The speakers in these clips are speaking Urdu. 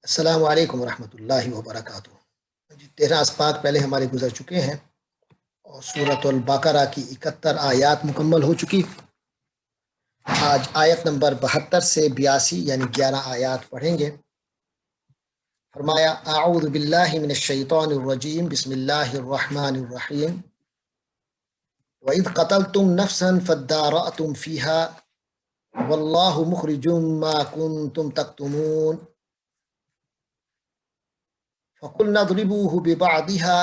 السلام علیکم ورحمۃ اللہ وبرکاتہ۔ 13 اسباق پہلے ہمارے گزر چکے ہیں اور سورۃ البقرہ کی 71 آیات مکمل ہو چکی۔ آج آیت نمبر 72 سے 82 یعنی 11 آیات پڑھیں گے۔ فرمایا اعوذ باللہ من الشیطان الرجیم بسم اللہ الرحمن الرحیم وَإِذْ قَتَلْتُمْ نَفْسًا فَادَّارَأْتُمْ فِيهَا وَاللَّهُ مُخْرِجٌ مَا كُنْتُمْ تَكْتُمُونَ فَقُلْنَا اضْرِبُوهُ بِبَعْضِهَا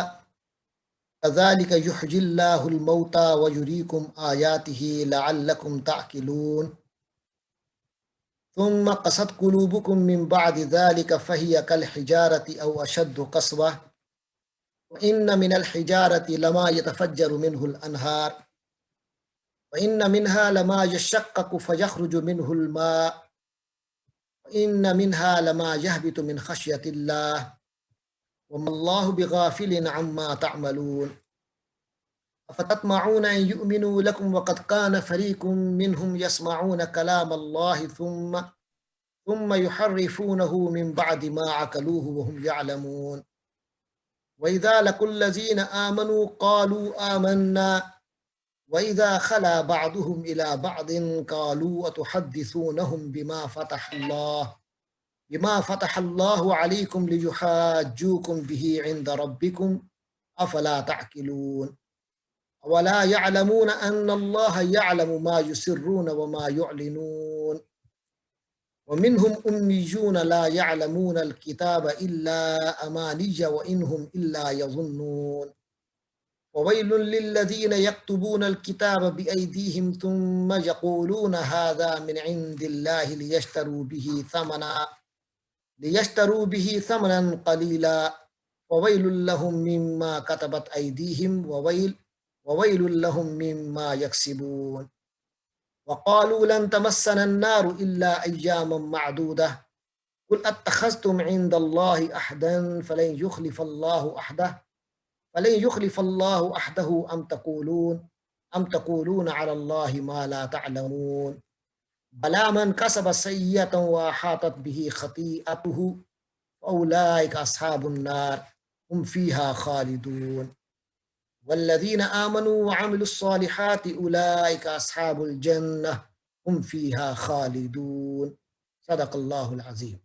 كَذَلِكَ يُحْيِي اللَّهُ الْمَوْتَى وَيُرِيكُمْ آيَاتِهِ لَعَلَّكُمْ تَعْقِلُونَ ثُمَّ قَسَتْ قُلُوبُكُم مِّن بَعْدِ ذَلِكَ فَهِيَ كَالْحِجَارَةِ أَوْ أَشَدُّ قَسْوَةً وَإِنَّ مِنَ الْحِجَارَةِ لَمَا يَتَفَجَّرُ مِنْهُ الْأَنْهَارُ وَإِنَّ مِنْهَا لَمَا يَشَّقَّقُ فَيَخْرُجُ مِنْهُ الْمَاءُ وَإِنَّ مِنْهَا لَمَا يَهْبِطُ مِنْ خَشْيَةِ اللَّهِ وَمَا اللَّهُ بِغَافِلٍ عَمَّا تَعْمَلُونَ أَفَتَطْمَعُونَ أَن يُؤْمِنُوا لَكُمْ وَقَدْ كَانَ فَرِيقٌ مِّنْهُمْ يَسْمَعُونَ كَلَامَ اللَّهِ ثُمَّ يُحَرِّفُونَهُ مِن بَعْدِ مَا عَقَلُوهُ وَهُمْ يَعْلَمُونَ وَإِذَا لَقُوا الَّذِينَ آمَنُوا قَالُوا آمَنَّا وَإِذَا خَلَا بَعْضُهُمْ إِلَى بَعْضٍ قَالُوا أَتُحَدِّثُونَهُمْ بما فتح الله عليكم ليحاجوكم به عند ربكم أفلا تعقلون ولا يعلمون أن الله يعلم ما يسرون وما يعلنون ومنهم أميون لا يعلمون الكتاب إلا أماني وإنهم إلا يظنون وويل للذين يكتبون الكتاب بأيديهم ثم يقولون هذا من عند الله ليشتروا به ثمنا قليلا وويل لهم مما كتبت أيديهم وويل لهم مما يكسبون وقالوا لن تمسنا النار إلا أياما معدودة قل أتخذتم عند الله أحدا فلن يخلف الله أحده أم تقولون على الله ما لا تعلمون بلا من كسب سيئة وأحاطت به خطيئته فأولئك أصحاب النار هم فيها خالدون والذين آمنوا وعملوا الصالحات أولئك أصحاب الجنة هم فيها خالدون صدق اللہ العظیم۔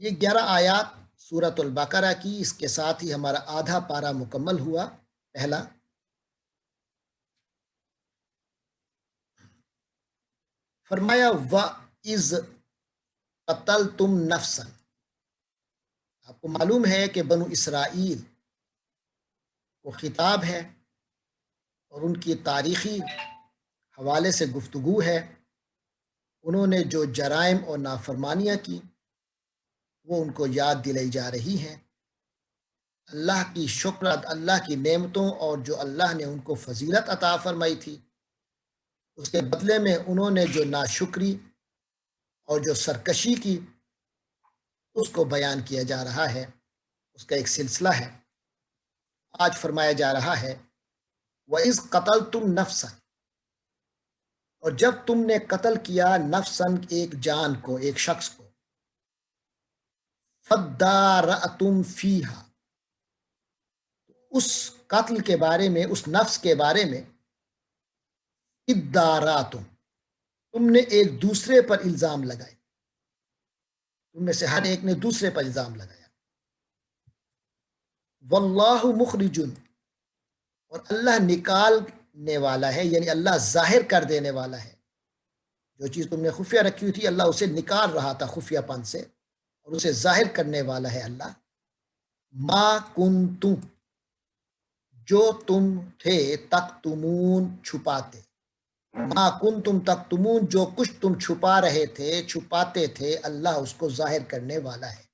یہ 11 آیات سورۃ البقرہ کی، اس کے ساتھ ہی ہمارا آدھا پارہ مکمل ہوا پہلا۔ فرمایا وَإِذْ قَتَلْتُمْ نَفْسًا، آپ کو معلوم ہے کہ بنو اسرائیل کو خطاب ہے اور ان کی تاریخی حوالے سے گفتگو ہے۔ انہوں نے جو جرائم اور نافرمانیاں کی وہ ان کو یاد دلائی جا رہی ہیں۔ اللہ کی شکر، اللہ کی نعمتوں اور جو اللہ نے ان کو فضیلت عطا فرمائی تھی، اس کے بدلے میں انہوں نے جو ناشکری اور جو سرکشی کی، اس کو بیان کیا جا رہا ہے، اس کا ایک سلسلہ ہے۔ آج فرمایا جا رہا ہے وَإِذْ قَتَلْتُمْ نَفْسًا، اور جب تم نے قتل کیا نفساً، ایک جان کو، ایک شخص کو، فَادَّارَأْتُمْ فِيهَا، اس قتل کے بارے میں، اس نفس کے بارے میں، اداراتم، تم نے ایک دوسرے پر الزام لگائے، تم میں سے ہر ایک نے دوسرے پر الزام لگایا۔ واللہ مخرج، اور اللہ نکالنے والا ہے، یعنی اللہ ظاہر کر دینے والا ہے۔ جو چیز تم نے خفیہ رکھی ہوئی تھی، اللہ اسے نکال رہا تھا خفیہ پن سے، اور اسے ظاہر کرنے والا ہے اللہ۔ ما کنتم، جو تم تھے، تکتمون، چھپاتے، ما کنتم تکتمون، جو کچھ تم چھپا رہے تھے، چھپاتے تھے، اللہ اس کو ظاہر کرنے والا ہے۔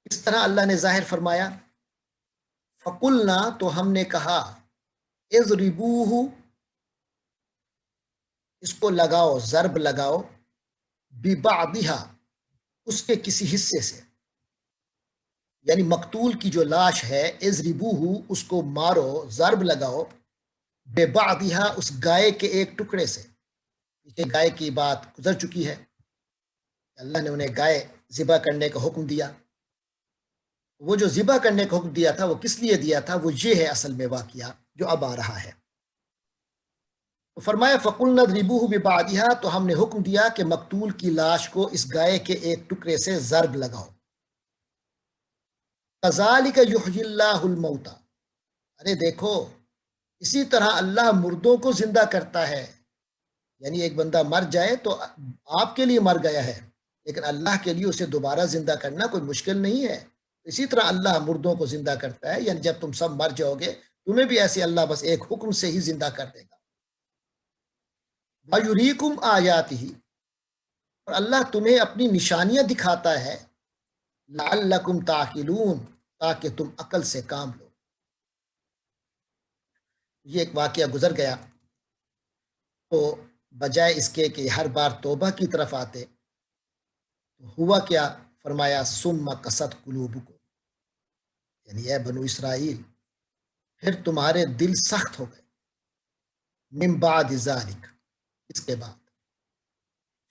اس طرح اللہ نے ظاہر فرمایا، فَقُلْنَا، تو ہم نے کہا، اضربوہ، اس کو لگاؤ، ضرب لگاؤ، ببعضھا، اس کے کسی حصے سے، یعنی مقتول کی جو لاش ہے، اضربوہ، اس کو مارو، ضرب لگاؤ، ببعضھا، اس گائے کے ایک ٹکڑے سے، پیچھے گائے کی بات گزر چکی ہے، اللہ نے انہیں گائے ذبح کرنے کا حکم دیا۔ وہ جو ذبح کرنے کا حکم دیا تھا وہ کس لیے دیا تھا؟ وہ یہ ہے اصل میں واقعہ جو اب آ رہا ہے۔ تو فرمایا فَقُلْنَا اضْرِبُوهُ بِبَعْضِهَا، تو ہم نے حکم دیا کہ مقتول کی لاش کو اس گائے کے ایک ٹکڑے سے ضرب لگاؤ۔ كَذَلِكَ يُحْيِي اللَّهُ الْمَوْتَى، ارے دیکھو اسی طرح اللہ مردوں کو زندہ کرتا ہے۔ یعنی ایک بندہ مر جائے تو آپ کے لیے مر گیا ہے، لیکن اللہ کے لیے اسے دوبارہ زندہ کرنا کوئی مشکل نہیں ہے۔ اسی طرح اللہ مردوں کو زندہ کرتا ہے، یعنی جب تم سب مر جاؤ گے تمہیں بھی ایسے اللہ بس ایک حکم سے ہی زندہ کر دے گا۔ وَيُرِيكُمْ آيَاتِهِ، اور اللہ تمہیں اپنی نشانیاں دکھاتا ہے، لَعَلَّكُمْ تَعْقِلُونَ، تاکہ تم عقل سے کام لو۔ یہ ایک واقعہ گزر گیا، تو بجائے اس کے کہ ہر بار توبہ کی طرف آتے، ہوا کیا؟ فرمایا ثم قست قلوبکم، یعنی اے بنو اسرائیل پھر تمہارے دل سخت ہو گئے، من بعد ذالک، اس کے بعد،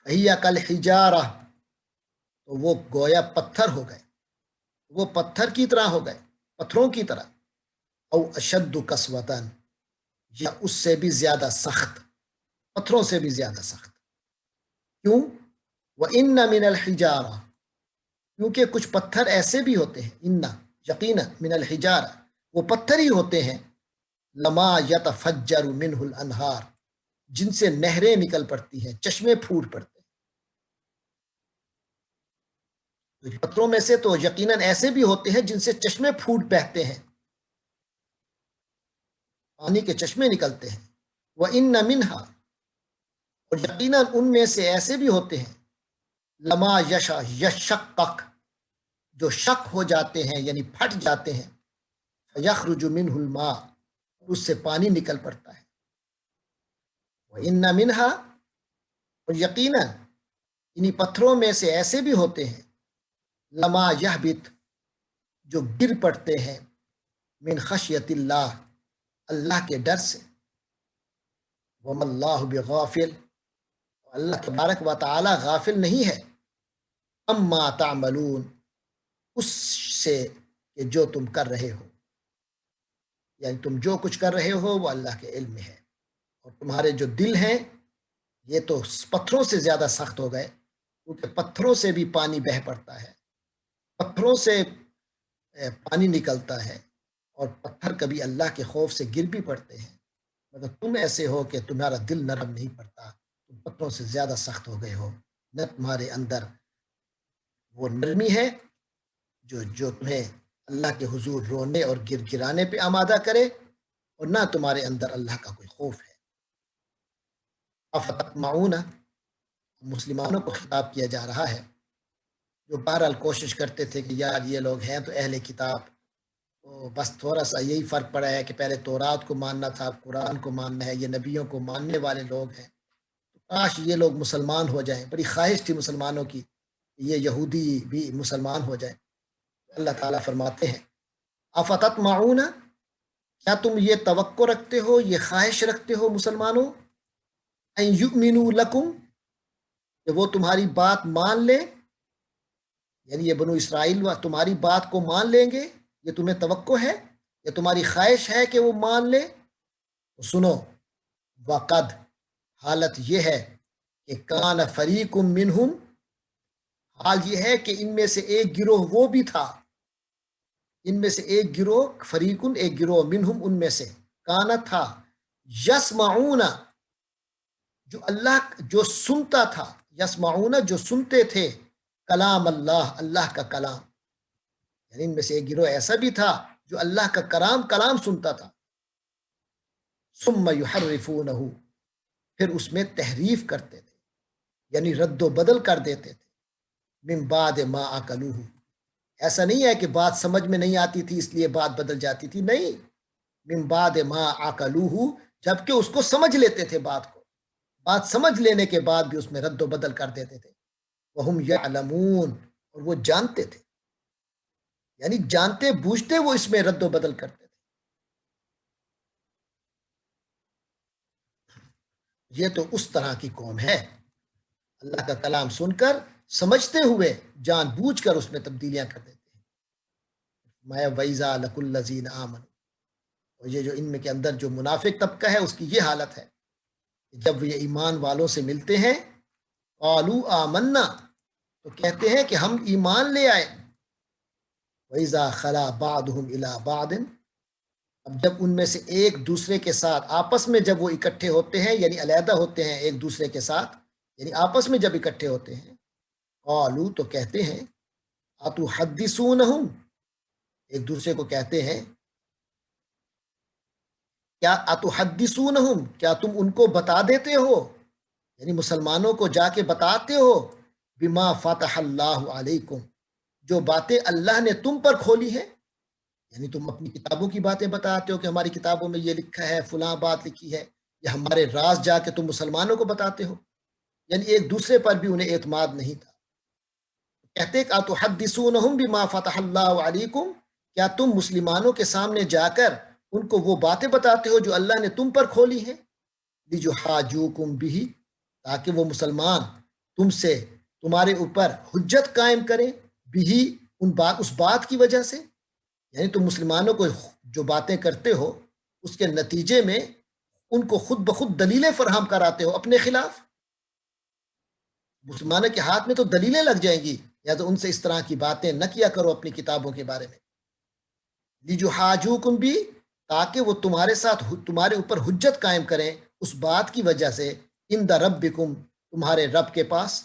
فہی کالحجارہ، تو وہ گویا پتھر ہو گئے، وہ پتھر کی طرح ہو گئے، پتھروں کی طرح، او اشد قسوتاً، یا اس سے بھی زیادہ سخت، پتھروں سے بھی زیادہ سخت۔ کیوں؟ وَإِنَّ مِنَ الْحِجَارَةِ، کیونکہ کچھ پتھر ایسے بھی ہوتے ہیں، یقیناً من الحجارہ، وہ پتھر ہی ہوتے ہیں، لما یتفجر منہ الانہار، جن سے نہریں نکل پڑتی ہیں، چشمے پھوٹ پڑتے ہیں۔ پتھروں میں سے تو یقیناً ایسے بھی ہوتے ہیں جن سے چشمے پھوٹ بہتے ہیں، پانی کے چشمے نکلتے ہیں۔ وَإِنَّ مِنْهَا، اور یقیناً ان میں سے ایسے بھی ہوتے ہیں، لما یشقق، جو شق ہو جاتے ہیں یعنی پھٹ جاتے ہیں، فَيَخْرُجُ مِنْهُ الْمَاءُ، اس سے پانی نکل پڑتا ہے۔ وَإِنَّ مِنْهَا، اور یقیناً انہی پتھروں میں سے ایسے بھی ہوتے ہیں، لما یہبط، جو گر پڑتے ہیں، من خشیت اللہ، اللہ کے ڈر سے، وَمَا اللَّهُ بِغَافِلٍ، اللہ تبارک و تعالی غافل نہیں ہے، اما تعملون، اس سے کہ جو تم کر رہے ہو، یعنی تم جو کچھ کر رہے ہو وہ اللہ کے علم میں ہے۔ اور تمہارے جو دل ہیں یہ تو پتھروں سے زیادہ سخت ہو گئے، کیونکہ پتھروں سے بھی پانی بہہ پڑتا ہے، پتھروں سے پانی نکلتا ہے، اور پتھر کبھی اللہ کے خوف سے گر بھی پڑتے ہیں، مگر تم ایسے ہو کہ تمہارا دل نرم نہیں پڑتا، تم پتھروں سے زیادہ سخت ہو گئے ہو، نہ تمہارے اندر وہ نرمی ہے جو تمہیں اللہ کے حضور رونے اور گر گرانے پہ آمادہ کرے، اور نہ تمہارے اندر اللہ کا کوئی خوف ہے۔ افتطمعون، مسلمانوں کو خطاب کیا جا رہا ہے، جو بہرحال کوشش کرتے تھے کہ یار یہ لوگ ہیں تو اہل کتاب، تو بس تھوڑا سا یہی فرق پڑا ہے کہ پہلے تورات کو ماننا تھا، اب قرآن کو ماننا ہے، یہ نبیوں کو ماننے والے لوگ ہیں، کاش یہ لوگ مسلمان ہو جائیں، بڑی خواہش تھی مسلمانوں کی یہ یہودی بھی مسلمان ہو جائیں۔ اللہ تعالیٰ فرماتے ہیں افتطمعون، کیا تم یہ توقع رکھتے ہو، یہ خواہش رکھتے ہو مسلمانوں، ان یؤمنوا لکم، کہ وہ تمہاری بات مان لیں، یعنی یہ بنو اسرائیل تمہاری بات کو مان لیں گے، یہ تمہیں توقع ہے، یہ تمہاری خواہش ہے کہ وہ مان لیں؟ تو سنو، وقد، حالت یہ ہے کہ کان فریق منہم، حال یہ ہے کہ ان میں سے ایک گروہ وہ بھی تھا، ان میں سے ایک گروہ، فریقن ایک گروہ، منہم ان میں سے، کانا تھا، یسمعون، جو سنتا تھا، یسمعون جو سنتے تھے، کلام اللہ، اللہ کا کلام، یعنی ان میں سے ایک گروہ ایسا بھی تھا جو اللہ کا کلام سنتا تھا، ثم یحرفونہ، پھر اس میں تحریف کرتے تھے، یعنی رد و بدل کر دیتے تھے، من بعد ما عقلوہ، ایسا نہیں ہے کہ بات سمجھ میں نہیں آتی تھی اس لیے بات بدل جاتی تھی، نہیں، من بعد ما عقلوہ، جبکہ اس کو سمجھ لیتے تھے، بات سمجھ لینے کے بعد بھی اس میں رد و بدل کر دیتے تھے، وہم یعلمون، اور وہ جانتے تھے، یعنی جانتے بوجھتے وہ اس میں رد و بدل کرتے تھے۔ یہ تو اس طرح کی قوم ہے اللہ کا کلام سن کر سمجھتے ہوئے جان بوجھ کر اس میں تبدیلیاں کر دیتے ہیں. میں وَإِذَا لَقُوا الَّذِينَ آمَنُوا، اور یہ جو ان میں کے اندر جو منافق طبقہ ہے اس کی یہ حالت ہے کہ جب یہ ایمان والوں سے ملتے ہیں قالوا آمنا، تو کہتے ہیں کہ ہم ایمان لے آئے. وَإِذَا خَلَا بَعْضُهُمْ إِلَىٰ بَعْضٍ، اب جب ان میں سے ایک دوسرے کے ساتھ آپس میں جب وہ اکٹھے ہوتے ہیں یعنی علیحدہ ہوتے ہیں ایک دوسرے کے ساتھ، یعنی آپس میں جب اکٹھے ہوتے ہیں قالوا، تو کہتے ہیں اتحدثونہم، ایک دوسرے کو کہتے ہیں کیا اتحدثونہم، کیا تم ان کو بتا دیتے ہو، یعنی مسلمانوں کو جا کے بتاتے ہو بما فتح اللہ علیکم، جو باتیں اللہ نے تم پر کھولی ہیں، یعنی تم اپنی کتابوں کی باتیں بتاتے ہو کہ ہماری کتابوں میں یہ لکھا ہے، فلاں بات لکھی ہے، یا ہمارے راز جا کے تم مسلمانوں کو بتاتے ہو. یعنی ایک دوسرے پر بھی انہیں اعتماد نہیں تھا. کہتے کہ اتحدثونہم بما فتح اللہ علیکم، کیا تم مسلمانوں کے سامنے جا کر ان کو وہ باتیں بتاتے ہو جو اللہ نے تم پر کھولی ہیں، لِجُحَاجُوكُم بِهِ، تاکہ وہ مسلمان تم سے تمہارے اوپر حجت قائم کریں، بھی اس بات کی وجہ سے، یعنی تم مسلمانوں کو جو باتیں کرتے ہو اس کے نتیجے میں ان کو خود بخود دلیلیں فراہم کراتے ہو اپنے خلاف. مسلمانوں کے ہاتھ میں تو دلیلیں لگ جائیں گی، یا تو ان سے اس طرح کی باتیں نہ کیا کرو اپنی کتابوں کے بارے میں. لِجُحَاجُوكُم بِهِ، تاکہ وہ تمہارے ساتھ تمہارے اوپر حجت قائم کریں اس بات کی وجہ سے، عند ربکم، تمہارے رب کے پاس.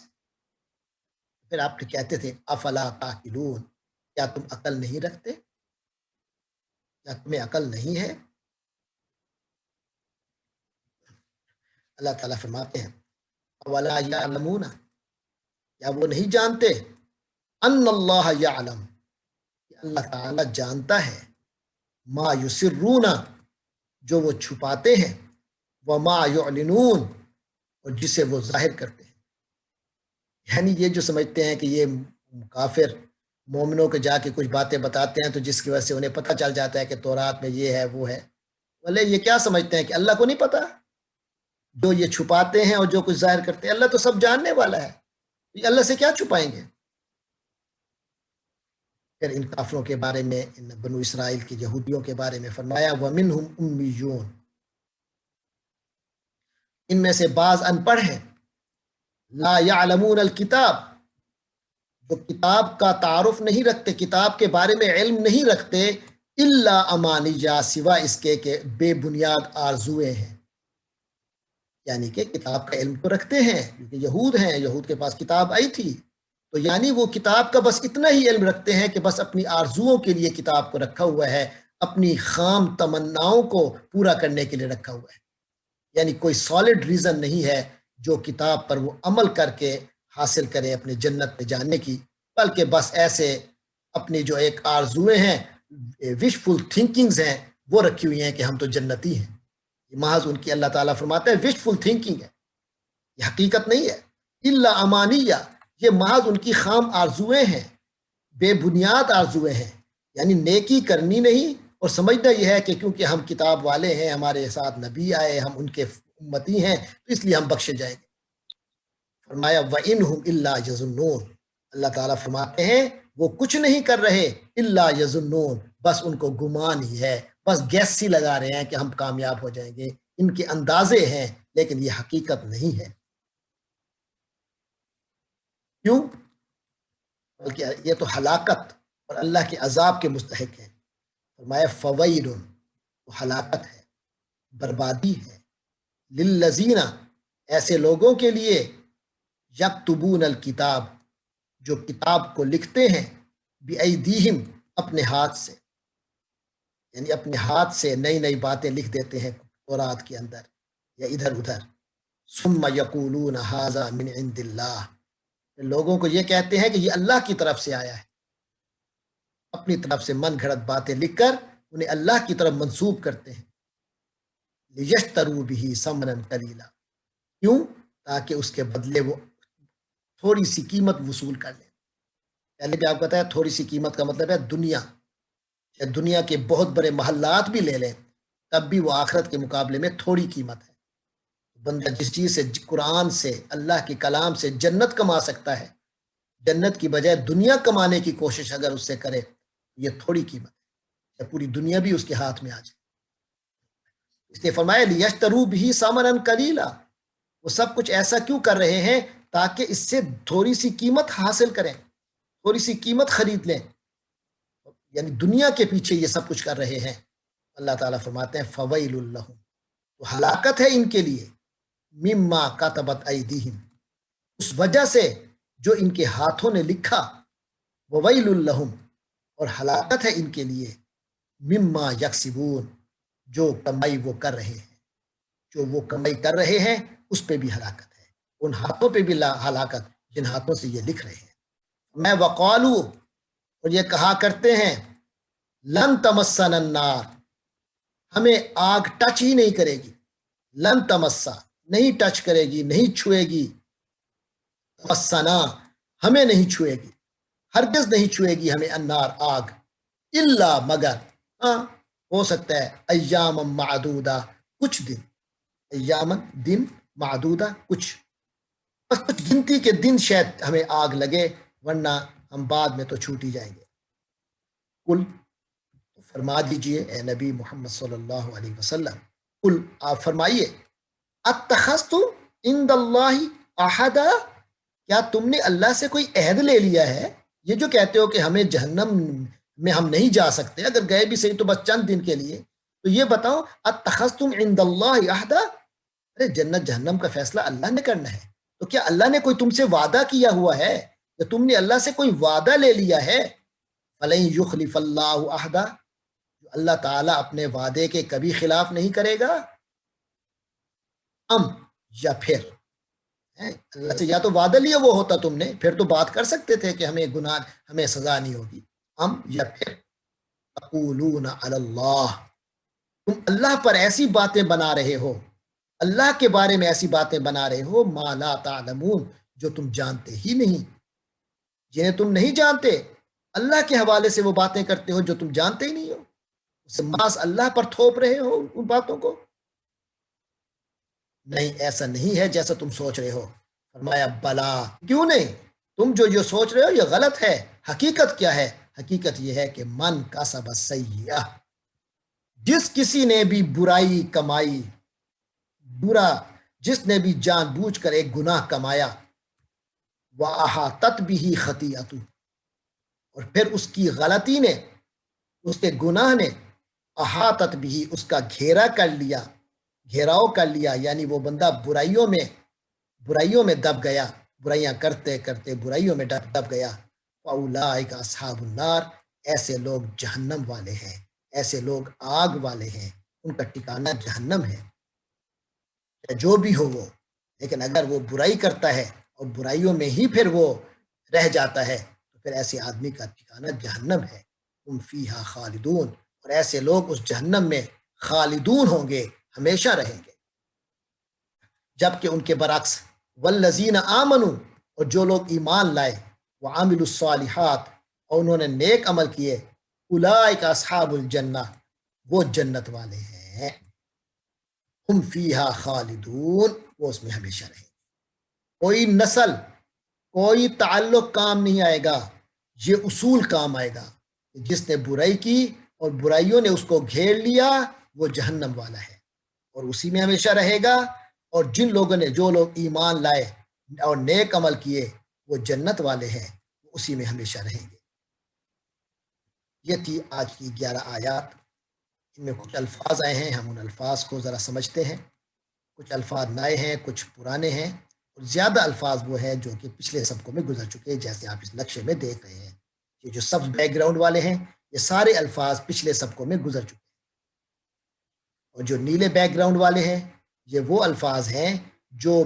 پھر آپ کہتے تھے افلا تعقلون، کیا تم عقل نہیں رکھتے، کیا تمہیں عقل نہیں ہے. اللہ تعالیٰ فرماتے ہیں ولا یعلمون، کیا وہ نہیں جانتے، ان اللہ یعلم، کہ اللہ تعالیٰ جانتا ہے، ما یسرون، جو وہ چھپاتے ہیں، وما یعلنون، اور جسے وہ ظاہر کرتے ہیں. یعنی یہ جو سمجھتے ہیں کہ یہ کافر مومنوں کے جا کے کچھ باتیں بتاتے ہیں تو جس کی وجہ سے انہیں پتہ چل جاتا ہے کہ تورات میں یہ ہے وہ ہے، بھلے یہ کیا سمجھتے ہیں کہ اللہ کو نہیں پتہ، جو یہ چھپاتے ہیں اور جو کچھ ظاہر کرتے ہیں اللہ تو سب جاننے والا ہے، یہ اللہ سے کیا چھپائیں گے. پھر ان کافروں کے بارے میں، ان بنو اسرائیل کے یہودیوں کے بارے میں فرمایا وَمِنْهُمْ أُمِّيُّونَ، ان میں سے بعض ان پڑھ ہیں، لا يعلمون الکتاب، جو کتاب کا تعارف نہیں رکھتے، کتاب کے بارے میں علم نہیں رکھتے، الا امانیہ، سوا اس کے کہ بے بنیاد آرزویں ہیں. یعنی کہ کتاب کا علم تو رکھتے ہیں کیونکہ یہود ہیں، یہود کے پاس کتاب آئی تھی، تو یعنی وہ کتاب کا بس اتنا ہی علم رکھتے ہیں کہ بس اپنی آرزوؤں کے لیے کتاب کو رکھا ہوا ہے، اپنی خام تمناؤں کو پورا کرنے کے لیے رکھا ہوا ہے. یعنی کوئی سالڈ ریزن نہیں ہے جو کتاب پر وہ عمل کر کے حاصل کرے اپنے جنت میں جانے کی، بلکہ بس ایسے اپنی جو ایک آرزویں ہیں، وشفل تھنکنگز ہیں، وہ رکھی ہوئی ہیں کہ ہم تو جنتی ہیں. یہ محض ان کی اللہ تعالیٰ فرماتا ہے وشفل تھنکنگ ہے، یہ حقیقت نہیں ہے. الا امانیہ، یہ محض ان کی خام آرزویں ہیں، بے بنیاد آرزویں ہیں. یعنی نیکی کرنی نہیں اور سمجھنا یہ ہے کہ کیونکہ ہم کتاب والے ہیں، ہمارے ساتھ نبی آئے، ہم ان کے امتی ہیں، تو اس لیے ہم بخشے جائیں گے. فرمایا وَإِنْهُمْ إِلَّا يَظُنُّونَ، اللہ تعالیٰ فرماتے ہیں وہ کچھ نہیں کر رہے، إِلَّا يَظُنُّونَ، بس ان کو گمان ہی ہے، بس گیس ہی لگا رہے ہیں کہ ہم کامیاب ہو جائیں گے. ان کے اندازے ہیں لیکن یہ حقیقت نہیں ہے. کیوں؟ بلکہ یہ تو ہلاکت اور اللہ کے عذاب کے مستحق ہیں. فرمایا فویل، وہ ہلاکت ہے، بربادی ہے، للذین، ایسے لوگوں کے لیے، یکتبون الکتاب، جو کتاب کو لکھتے ہیں، بایدیہم، اپنے ہاتھ سے، یعنی اپنے ہاتھ سے نئی نئی باتیں لکھ دیتے ہیں تورات کے اندر یا ادھر ادھر. ثم یقولون ھذا من عند اللہ، لوگوں کو یہ کہتے ہیں کہ یہ اللہ کی طرف سے آیا ہے، اپنی طرف سے من گھڑت باتیں لکھ کر انہیں اللہ کی طرف منسوب کرتے ہیں. لیشتروا بہ ثمنا قلیلا، کیوں؟ تاکہ اس کے بدلے وہ تھوڑی سی قیمت وصول کر لیں. پہلے بھی آپ کو بتایا تھوڑی سی قیمت کا مطلب ہے دنیا، یا دنیا کے بہت بڑے محلات بھی لے لیں تب بھی وہ آخرت کے مقابلے میں تھوڑی قیمت ہے. بندہ جس چیز سے، قرآن سے، اللہ کے کلام سے جنت کما سکتا ہے، جنت کی بجائے دنیا کمانے کی کوشش اگر اس سے کرے، یہ تھوڑی قیمت ہے، پوری دنیا بھی اس کے ہاتھ میں آ جائے۔ اس نے فرمایا لیشتروا بہ ثمنا قلیلا، وہ سب کچھ ایسا کیوں کر رہے ہیں؟ تاکہ اس سے تھوڑی سی قیمت حاصل کریں، تھوڑی سی قیمت خرید لیں، یعنی دنیا کے پیچھے یہ سب کچھ کر رہے ہیں۔ اللہ تعالیٰ فرماتے ہیں فویل لہم، تو ہلاکت ہے ان کے لیے، مما کتبت ایدیہم، اس وجہ سے جو ان کے ہاتھوں نے لکھا، وویل لہم، اور ہلاکت ہے ان کے لیے، مما یکسبون، جو کمائی وہ کر رہے ہیں، جو وہ کمائی کر رہے ہیں اس پہ بھی ہلاکت ہے، ان ہاتھوں پہ بھی ہلاکت جن ہاتھوں سے یہ لکھ رہے ہیں۔ میں وقالو، اور یہ کہا کرتے ہیں، لن تمسن النار، ہمیں آگ ٹچ ہی نہیں کرے گی، لن تمسا، نہیں ٹچ کرے گی، نہیں چھوئے گی، مسنا، ہمیں نہیں چھوئے گی، ہرگز نہیں چھوئے گی ہمیں النار، آگ، الا، مگر، ہاں ہو سکتا ہے ایام معدودہ، کچھ دن، ایام، دن، معدودہ، کچھ، بس کچھ گنتی کے دن شاید ہمیں آگ لگے، ورنہ ہم بعد میں تو چھوٹ ہی جائیں گے۔ کل، فرما دیجئے اے نبی محمد صلی اللہ علیہ وسلم، کل، آپ فرمائیے، اتخذتم عند اللہ احدا، کیا تم نے اللہ سے کوئی عہد لے لیا ہے؟ یہ جو کہتے ہو کہ ہمیں جہنم میں ہم نہیں جا سکتے، اگر گئے بھی صحیح تو بس چند دن کے لیے، تو یہ بتاؤ اتخذتم عند اللہ احدا، ارے جنت جہنم کا فیصلہ اللہ نے کرنا ہے، تو کیا اللہ نے کوئی تم سے وعدہ کیا ہوا ہے، یا تم نے اللہ سے کوئی وعدہ لے لیا ہے؟ فَلَن يُخْلِفَ اللَّهُ عَهْدَهُ، اللہ تعالیٰ اپنے وعدے کے کبھی خلاف نہیں کرے گا۔ ام، یا پھر، اللہ سے یا تو وعدہ لیا وہ ہوتا تم نے، پھر تو بات کر سکتے تھے کہ ہمیں گناہ، ہمیں سزا نہیں ہوگی۔ ام، یا پھر، تقولون علی اللہ، تم اللہ پر ایسی باتیں بنا رہے ہو، اللہ کے بارے میں ایسی باتیں بنا رہے ہو، ما لا تعلمون، جو تم جانتے ہی نہیں، جنہیں تم نہیں جانتے، اللہ کے حوالے سے وہ باتیں کرتے ہو جو تم جانتے ہی نہیں ہو، اسے ماس اللہ پر تھوپ رہے ہو ان باتوں کو۔ نہیں، ایسا نہیں ہے جیسا تم سوچ رہے ہو۔ فرمایا بلا، کیوں نہیں، تم جو سوچ رہے ہو یہ غلط ہے۔ حقیقت کیا ہے؟ حقیقت یہ ہے کہ من کسب سیئہ، جس کسی نے بھی برائی کمائی، برا، جس نے بھی جان بوجھ کر ایک گناہ کمایا، وَأَحَاطَتْ بِهِ خَطِیئَتُهُ، اور پھر اس کی غلطی نے، اس کے گناہ نے، احاطت بھی، اس کا گھیرا کر لیا، گھیراؤ کر لیا، یعنی وہ بندہ برائیوں میں دب گیا، برائیاں کرتے کرتے برائیوں میں دب گیا، فَأُولَٰئِکَ أَصْحَابُ النَّارِ، ایسے لوگ جہنم والے ہیں، ایسے لوگ آگ والے ہیں، ان کا ٹھکانہ جہنم ہے، جو بھی ہو وہ۔ لیکن اگر وہ برائی کرتا ہے اور برائیوں میں ہی پھر وہ رہ جاتا ہے، تو پھر ایسے آدمی کا ٹھکانہ جہنم ہے، ہم فیہا خالدون، اور ایسے لوگ اس جہنم میں خالدون ہوں گے، ہمیشہ رہیں گے۔ جبکہ ان کے برعکس والذین آمنوا، اور جو لوگ ایمان لائے، وعاملوا الصالحات، اور انہوں نے نیک عمل کیے، اولئک اصحاب الجنہ، وہ جنت والے ہیں، ہم فیہا خالدون، وہ اس میں ہمیشہ رہیں گے۔ کوئی نسل، کوئی تعلق کام نہیں آئے گا، یہ اصول کام آئے گا، جس نے برائی کی اور برائیوں نے اس کو گھیر لیا، وہ جہنم والا ہے اور اسی میں ہمیشہ رہے گا، اور جن لوگوں نے، جو لوگ ایمان لائے اور نیک عمل کیے، وہ جنت والے ہیں، وہ اسی میں ہمیشہ رہیں گے۔ یہ تھی آج کی 11 آیات، ان میں کچھ الفاظ آئے ہیں، ہم ان الفاظ کو ذرا سمجھتے ہیں۔ کچھ الفاظ نئے ہیں، کچھ پرانے ہیں، اور زیادہ الفاظ وہ ہیں جو کہ پچھلے سبقوں میں گزر چکے ہیں، جیسے آپ اس نقشے میں دیکھ رہے ہیں۔ یہ جو سب بیک گراؤنڈ والے ہیں، یہ سارے الفاظ پچھلے سبقوں میں گزر چکے ہیں، اور جو نیلے بیک گراؤنڈ والے ہیں، یہ وہ الفاظ ہیں جو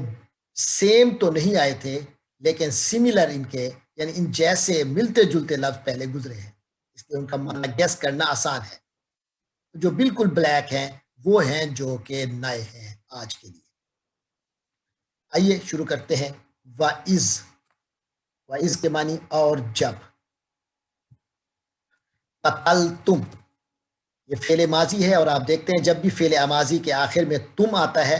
سیم تو نہیں آئے تھے لیکن سملر ان کے، یعنی ان جیسے ملتے جلتے لفظ پہلے گزرے ہیں، اس لیے ان کا معنی گیس کرنا آسان ہے۔ جو بالکل بلیک ہیں وہ ہیں جو کہ نئے ہیں آج کے لیے۔ آئیے شروع کرتے ہیں۔ وَإِذْ، وَإِذْ کے معنی اور جب، قتلتم، یہ فعل ماضی ہے، اور آپ دیکھتے ہیں جب بھی فعل ماضی کے آخر میں تم آتا ہے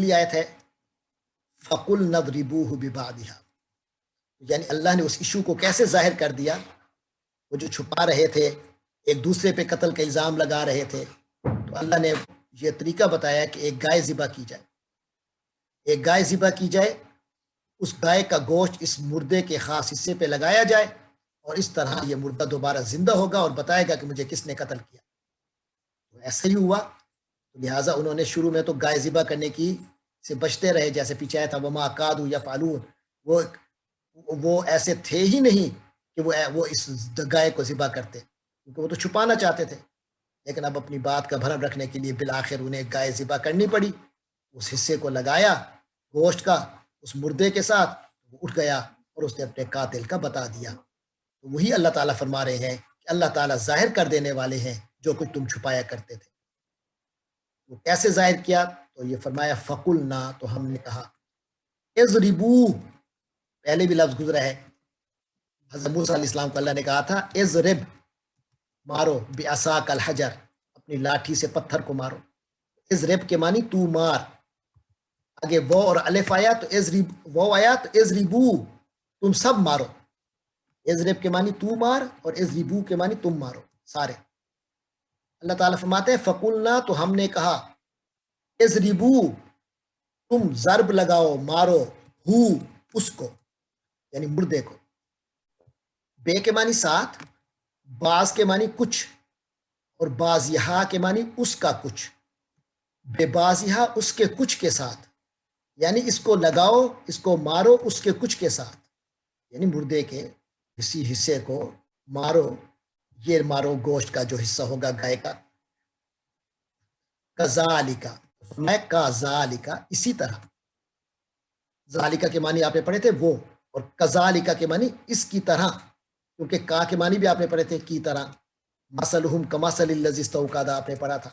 اگلی آیت ہے فَقُلْ نَضْرِبُوهُ بِبَعْضِهَا، یعنی اللہ نے اس ایشو کو کیسے ظاہر کر دیا. وہ جو چھپا رہے تھے، ایک دوسرے پہ قتل کا الزام لگا رہے تھے، تو اللہ نے یہ طریقہ بتایا کہ ایک گائے ذبح کی جائے. ایک گائے ذبح کی جائے، اس گائے کا گوشت اس مردے کے خاص حصے پہ لگایا جائے، اور اس طرح یہ مردہ دوبارہ زندہ ہوگا اور بتائے گا کہ مجھے کس نے قتل کیا. تو ایسا ہی ہوا. لہٰذا انہوں نے شروع میں تو گائے ذبح کرنے کی سے بچتے رہے، جیسے پیچھے آیا تھا وما کادوا یفعلون، وہ ایسے تھے ہی نہیں کہ وہ اس گائے کو ذبح کرتے، کیونکہ وہ تو چھپانا چاہتے تھے. لیکن اب اپنی بات کا بھرم رکھنے کے لیے بالآخر انہیں گائے ذبح کرنی پڑی. اس حصے کو لگایا گوشت کا اس مردے کے ساتھ، وہ اٹھ گیا اور اس نے اپنے قاتل کا بتا دیا. تو وہی اللہ تعالیٰ فرما رہے ہیں کہ اللہ تعالیٰ ظاہر کر دینے والے ہیں جو کچھ تم چھپایا کرتے تھے. وہ کیسے ظاہر کیا؟ تو یہ فرمایا فَقُلْنَا، تو ہم نے کہا اضربوہ، پہلے بھی لفظ گزرا ہے. حضرت موسیٰ علیہ السلام کو اللہ نے کہا تھا اضرب، مارو، بعصاک الحجر، اپنی لاٹھی سے پتھر کو مارو. اضرب کے معنی تو مار. آگے وہ اور الف آیا تو وہ آیا تو اضربو، تم سب مارو. اضرب کے معنی تو مار اور اضربو کے معنی تم مارو سارے. اللہ تعالیٰ فرماتے ہیں فقلنا، تو ہم نے کہا اضربو، تم ضرب لگاؤ، مارو، ہو، اس کو، یعنی مردے کو. بے کے معنی ساتھ، بعض کے معنی کچھ، اور بعض یہاں کے معنی اس کا کچھ. بے بعض یہاں اس کے کچھ کے ساتھ، یعنی اس کو لگاؤ، اس کو مارو اس کے کچھ کے ساتھ، یعنی مردے کے کسی حصے کو مارو. یہ مارو گوشت کا جو حصہ ہوگا گائے کا. کذالکا، میں کذالکا، اسی طرح. ذالکا کے معنی آپ نے پڑھے تھے وہ، اور کذالکا کے معنی اس کی طرح، کیونکہ کا کے معنی بھی آپ نے پڑھے تھے کی طرح. مثلہم کمثل الذی استوقد آپ نے پڑھا تھا.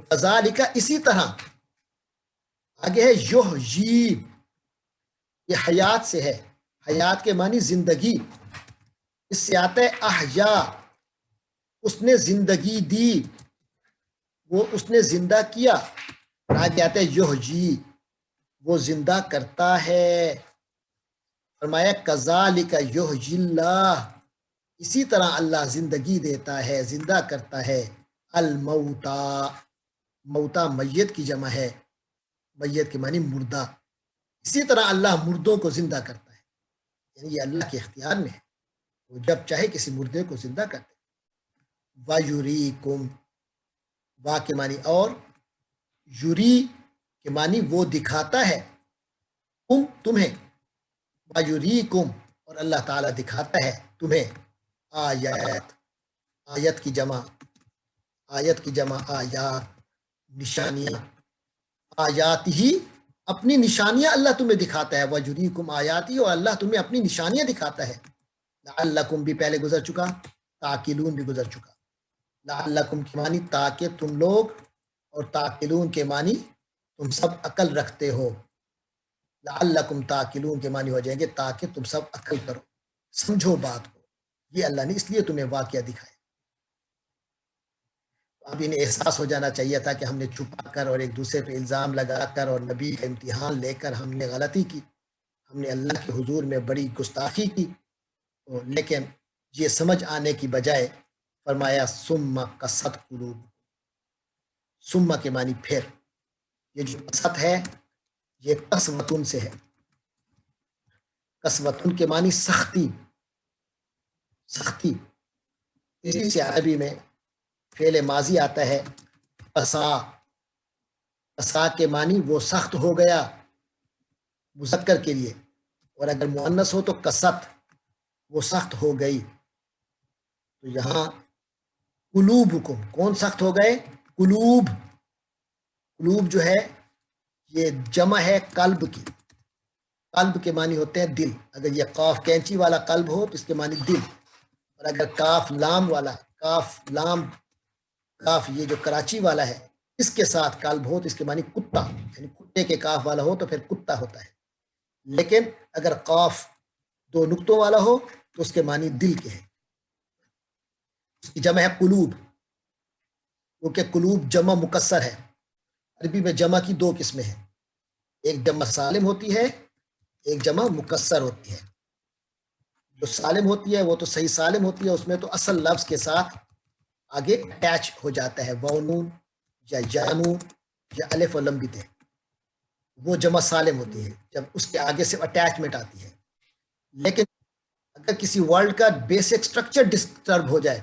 کذالکا اسی طرح. آگے ہے یحیی، یہ حیات سے ہے. حیات کے معنی زندگی. اس سے آتا ہے احیا، اس نے زندگی دی، وہ اس نے زندہ کیا. اور آگے آتا ہے یحیی، وہ زندہ کرتا ہے. فرمایا کذالک یحیی اللہ، اسی طرح اللہ زندگی دیتا ہے، زندہ کرتا ہے. الموتا، موتا میت کی جمع ہے، میت کے معنی مردہ. اسی طرح اللہ مردوں کو زندہ کرتا ہے، یعنی یہ اللہ کے اختیار میں ہے، وہ جب چاہے کسی مردے کو زندہ کرتے. وَيُرِيكُمْ، وا کے معنی اور، یوری کے معنی وہ دکھاتا ہے، تمہیں. وَيُرِيكُمْ، اور اللہ تعالیٰ دکھاتا ہے تمہیں. آیات، آیت کی جمع، آیت کی جمع آیات، نشانیاں. آیات ہی، اپنی نشانیاں اللہ تمہیں دکھاتا ہے. وَيُرِيكُمْ آیاتی، اور اللہ تمہیں اپنی نشانیاں دکھاتا ہے. لعلکم بھی پہلے گزر چکا، تاکلون بھی گزر چکا. لعلکم کے معنی تاکہ تم لوگ، اور تاکلون کے معنی تم سب عقل رکھتے ہو. لعلکم تاکلون کے معنی ہو جائیں گے تاکہ تم سب عقل کرو، سمجھو بات کو. یہ اللہ نے اس لیے تمہیں واقعہ دکھایا. اب انہیں احساس ہو جانا چاہیے تھا کہ ہم نے چھپا کر اور ایک دوسرے پہ الزام لگا کر اور نبی کا امتحان لے کر ہم نے غلطی کی، ہم نے اللہ کے حضور میں بڑی گستاخی کی. لیکن یہ سمجھ آنے کی بجائے فرمایا ثم قست قلوب. ثم کے معنی پھر. یہ جو قست ہے یہ قسوتن سے ہے. قسوتن کے معنی سختی، سختی. اسی سے عربی میں فعل ماضی آتا ہے قسا. قسا کے معنی وہ سخت ہو گیا مذکر کے لیے، اور اگر مؤنث ہو تو قست، وہ سخت ہو گئی. تو یہاں قلوبکم، کون سخت ہو گئے؟ قلوب. قلوب جو ہے یہ جمع ہے قلب کی. قلب کے معنی ہوتے ہیں دل. اگر یہ قاف کینچی والا قلب ہو تو اس کے معنی دل، اور اگر کاف لام والا، کاف لام کاف یہ جو کراچی والا ہے اس کے ساتھ قلب ہو تو اس کے معنی کتا، یعنی کتے کے کاف والا ہو تو پھر کتا ہوتا ہے. لیکن اگر قاف دو نقطوں والا ہو تو اس کے معنی دل کے ہیں. اس کی جمع ہے قلوب، کیونکہ قلوب جمع مکسر ہے. عربی میں جمع کی دو قسمیں ہیں، ایک جمع سالم ہوتی ہے، ایک جمع مکسر ہوتی ہے۔ جو سالم ہوتی ہے وہ تو صحیح سالم ہوتی ہے، اس میں تو اصل لفظ کے ساتھ آگے اٹیچ ہو جاتا ہے وونون یا یانون یا الف و لم بھی تھے، وہ جمع سالم ہوتی ہے جب اس کے آگے سے اٹیچمنٹ آتی ہے۔ لیکن اگر کسی ورڈ کا بیسک سٹرکچر ڈسٹرب ہو جائے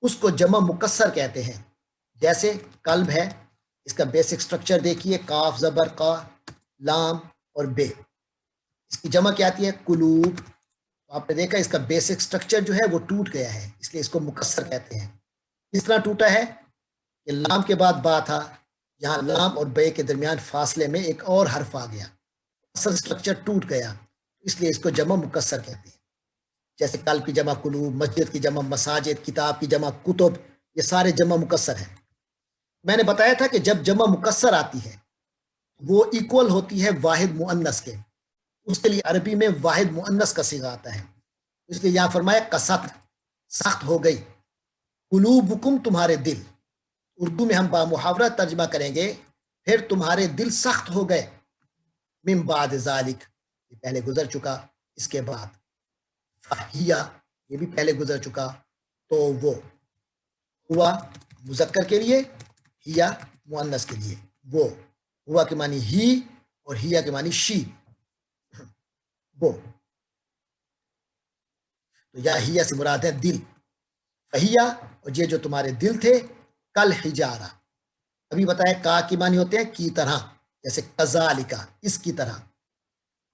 اس کو جمع مکسر کہتے ہیں۔ جیسے قلب ہے، اس کا بیسک سٹرکچر دیکھیے، کاف زبر کا، لام اور بے، اس کی جمع کیا آتی ہے؟ قلوب۔ آپ نے دیکھا اس کا بیسک سٹرکچر جو ہے وہ ٹوٹ گیا ہے، اس لیے اس کو مکسر کہتے ہیں۔ کس طرح ٹوٹا ہے کہ لام کے بعد با تھا، یہاں لام اور بے کے درمیان فاصلے میں ایک اور حرف آ گیا، اصل سٹرکچر ٹوٹ گیا، اس لیے اس کو جمع مکسر کہتے ہیں۔ جیسے قلب کی جمع قلوب، مسجد کی جمع مساجد، کتاب کی جمع کتب، یہ سارے جمع مکسر ہیں۔ میں نے بتایا تھا کہ جب جمع مکسر آتی ہے وہ ایکول ہوتی ہے واحد مؤنث کے، اس کے لیے عربی میں واحد مؤنث کا صیغہ آتا ہے، اس لیے یہاں فرمایا کست، سخت ہو گئی، قلوبکم تمہارے دل، اردو میں ہم بامحاورہ ترجمہ کریں گے پھر تمہارے دل سخت ہو گئے، من بعد ذالک، یہ پہلے گزر چکا، اس کے بعد فہیا، یہ بھی پہلے گزر چکا، تو وہ ہوا مذکر کے لیے، ہیا مؤنث کے لیے، وہ ہوا کے معنی ہی اور ہیا کے معنی شی، وہ تو یا ہیا سے مراد ہے دل، فہیا، اور یہ جو تمہارے دل تھے، کل حجارہ، ابھی بتایا کا کی معنی ہوتے ہیں کی طرح، جیسے کذالکا اس کی طرح،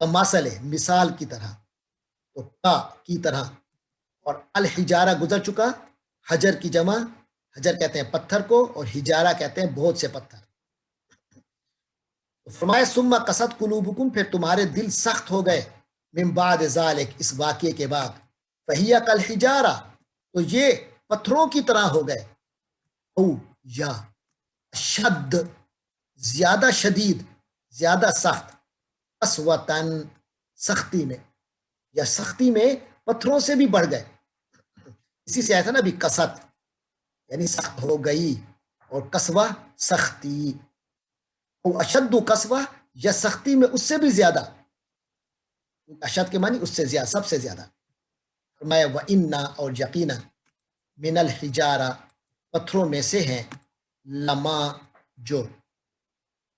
کمثل مثال کی طرح، تو کا کی طرح، اور الحجارہ گزر چکا، حجر کی جمع، حجر کہتے ہیں پتھر کو اور حجارہ کہتے ہیں بہت سے پتھر۔ فرمایا ثم قست قلوبکم، پھر تمہارے دل سخت ہو گئے، من بعد ذالک، اس واقعے کے بعد، فہیا کالحجارہ، تو یہ پتھروں کی طرح ہو گئے، او یا شد، زیادہ شدید، زیادہ سخت، قسوتاً، سختی میں، یا سختی میں پتھروں سے بھی بڑھ گئے، اسی سے آیا تھا نا ابھی قست، یعنی سخت ہو گئی، اور قسوہ سختی، او اشد قسوہ، یا سختی میں اس سے بھی زیادہ، اشد کے معنی اس سے زیادہ، سب سے زیادہ۔ فرمایا وَإِنَّا، اور یقینا، من الحجارہ، پتھروں میں سے ہیں، لما، جو،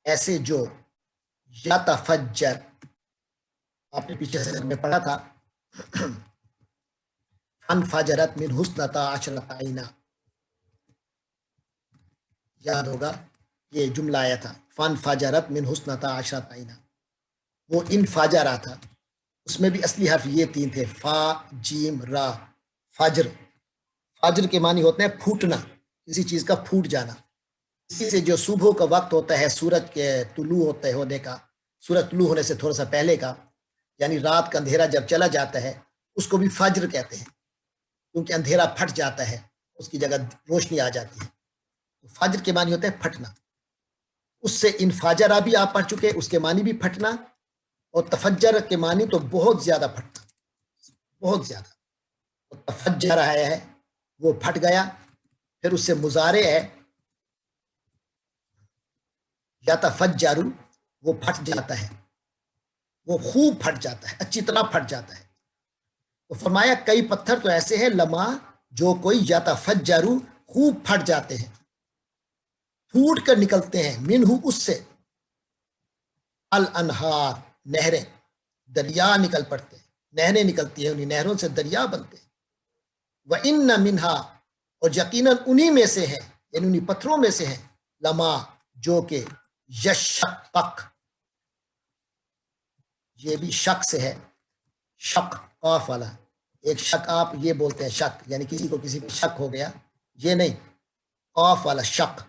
ایسے جو، یتفجر، آپ نے پیچھے سے میں پڑھا تھا، فانفجرت من حسنتا عشرۃ عینا، یاد ہوگا یہ جملہ آیا تھا، فانفجرت من حسنتا عشرۃ عینا، وہ انفجارا تھا، اس میں بھی اصلی حرف یہ تین تھے، فا جیم را، فجر، فجر کے معنی ہوتے ہیں پھوٹنا، کسی چیز کا پھوٹ جانا، اسی سے جو صبح کا وقت ہوتا ہے سورج کے طلوع ہونے کا، سورج طلوع ہونے سے تھوڑا سا پہلے کا، یعنی رات کا اندھیرا جب چلا جاتا ہے اس کو بھی فجر کہتے ہیں، کیونکہ اندھیرا پھٹ جاتا ہے، اس کی جگہ روشنی آ جاتی ہے، فجر کے معنی ہوتے ہیں پھٹنا، اس سے انفجارا بھی آپ پڑھ چکے، اس کے معنی بھی پھٹنا، اور تفجر کے معنی تو بہت زیادہ پھٹنا، بہت زیادہ، اور تفجر آیا ہے وہ پھٹ گیا، پھر اس سے مضارع ہے یتفجر، وہ پھٹ جاتا ہے، وہ خوب پھٹ جاتا ہے، اچھی طرح پھٹ جاتا ہے۔ تو فرمایا کئی پتھر تو ایسے ہیں لما، جو کوئی یتفجر، خوب پھٹ جاتے ہیں، پھوٹ کر نکلتے ہیں، منہ، اس سے، الانہار، نہریں، دریا نکل پڑتے ہیں، نہریں نکلتی ہیں، انہیں نہروں سے دریا بنتے ہیں، وَإِنَّ مِنْهَا، اور یقیناً انہی میں سے ہیں، یعنی انہی پتھروں میں سے ہیں، لما، جو کہ یشقق، یہ بھی شک سے ہے، شک قاف والا، ایک شک آپ یہ بولتے ہیں شک، یعنی کسی کو کسی پہ شک ہو گیا، یہ نہیں، قاف والا شک،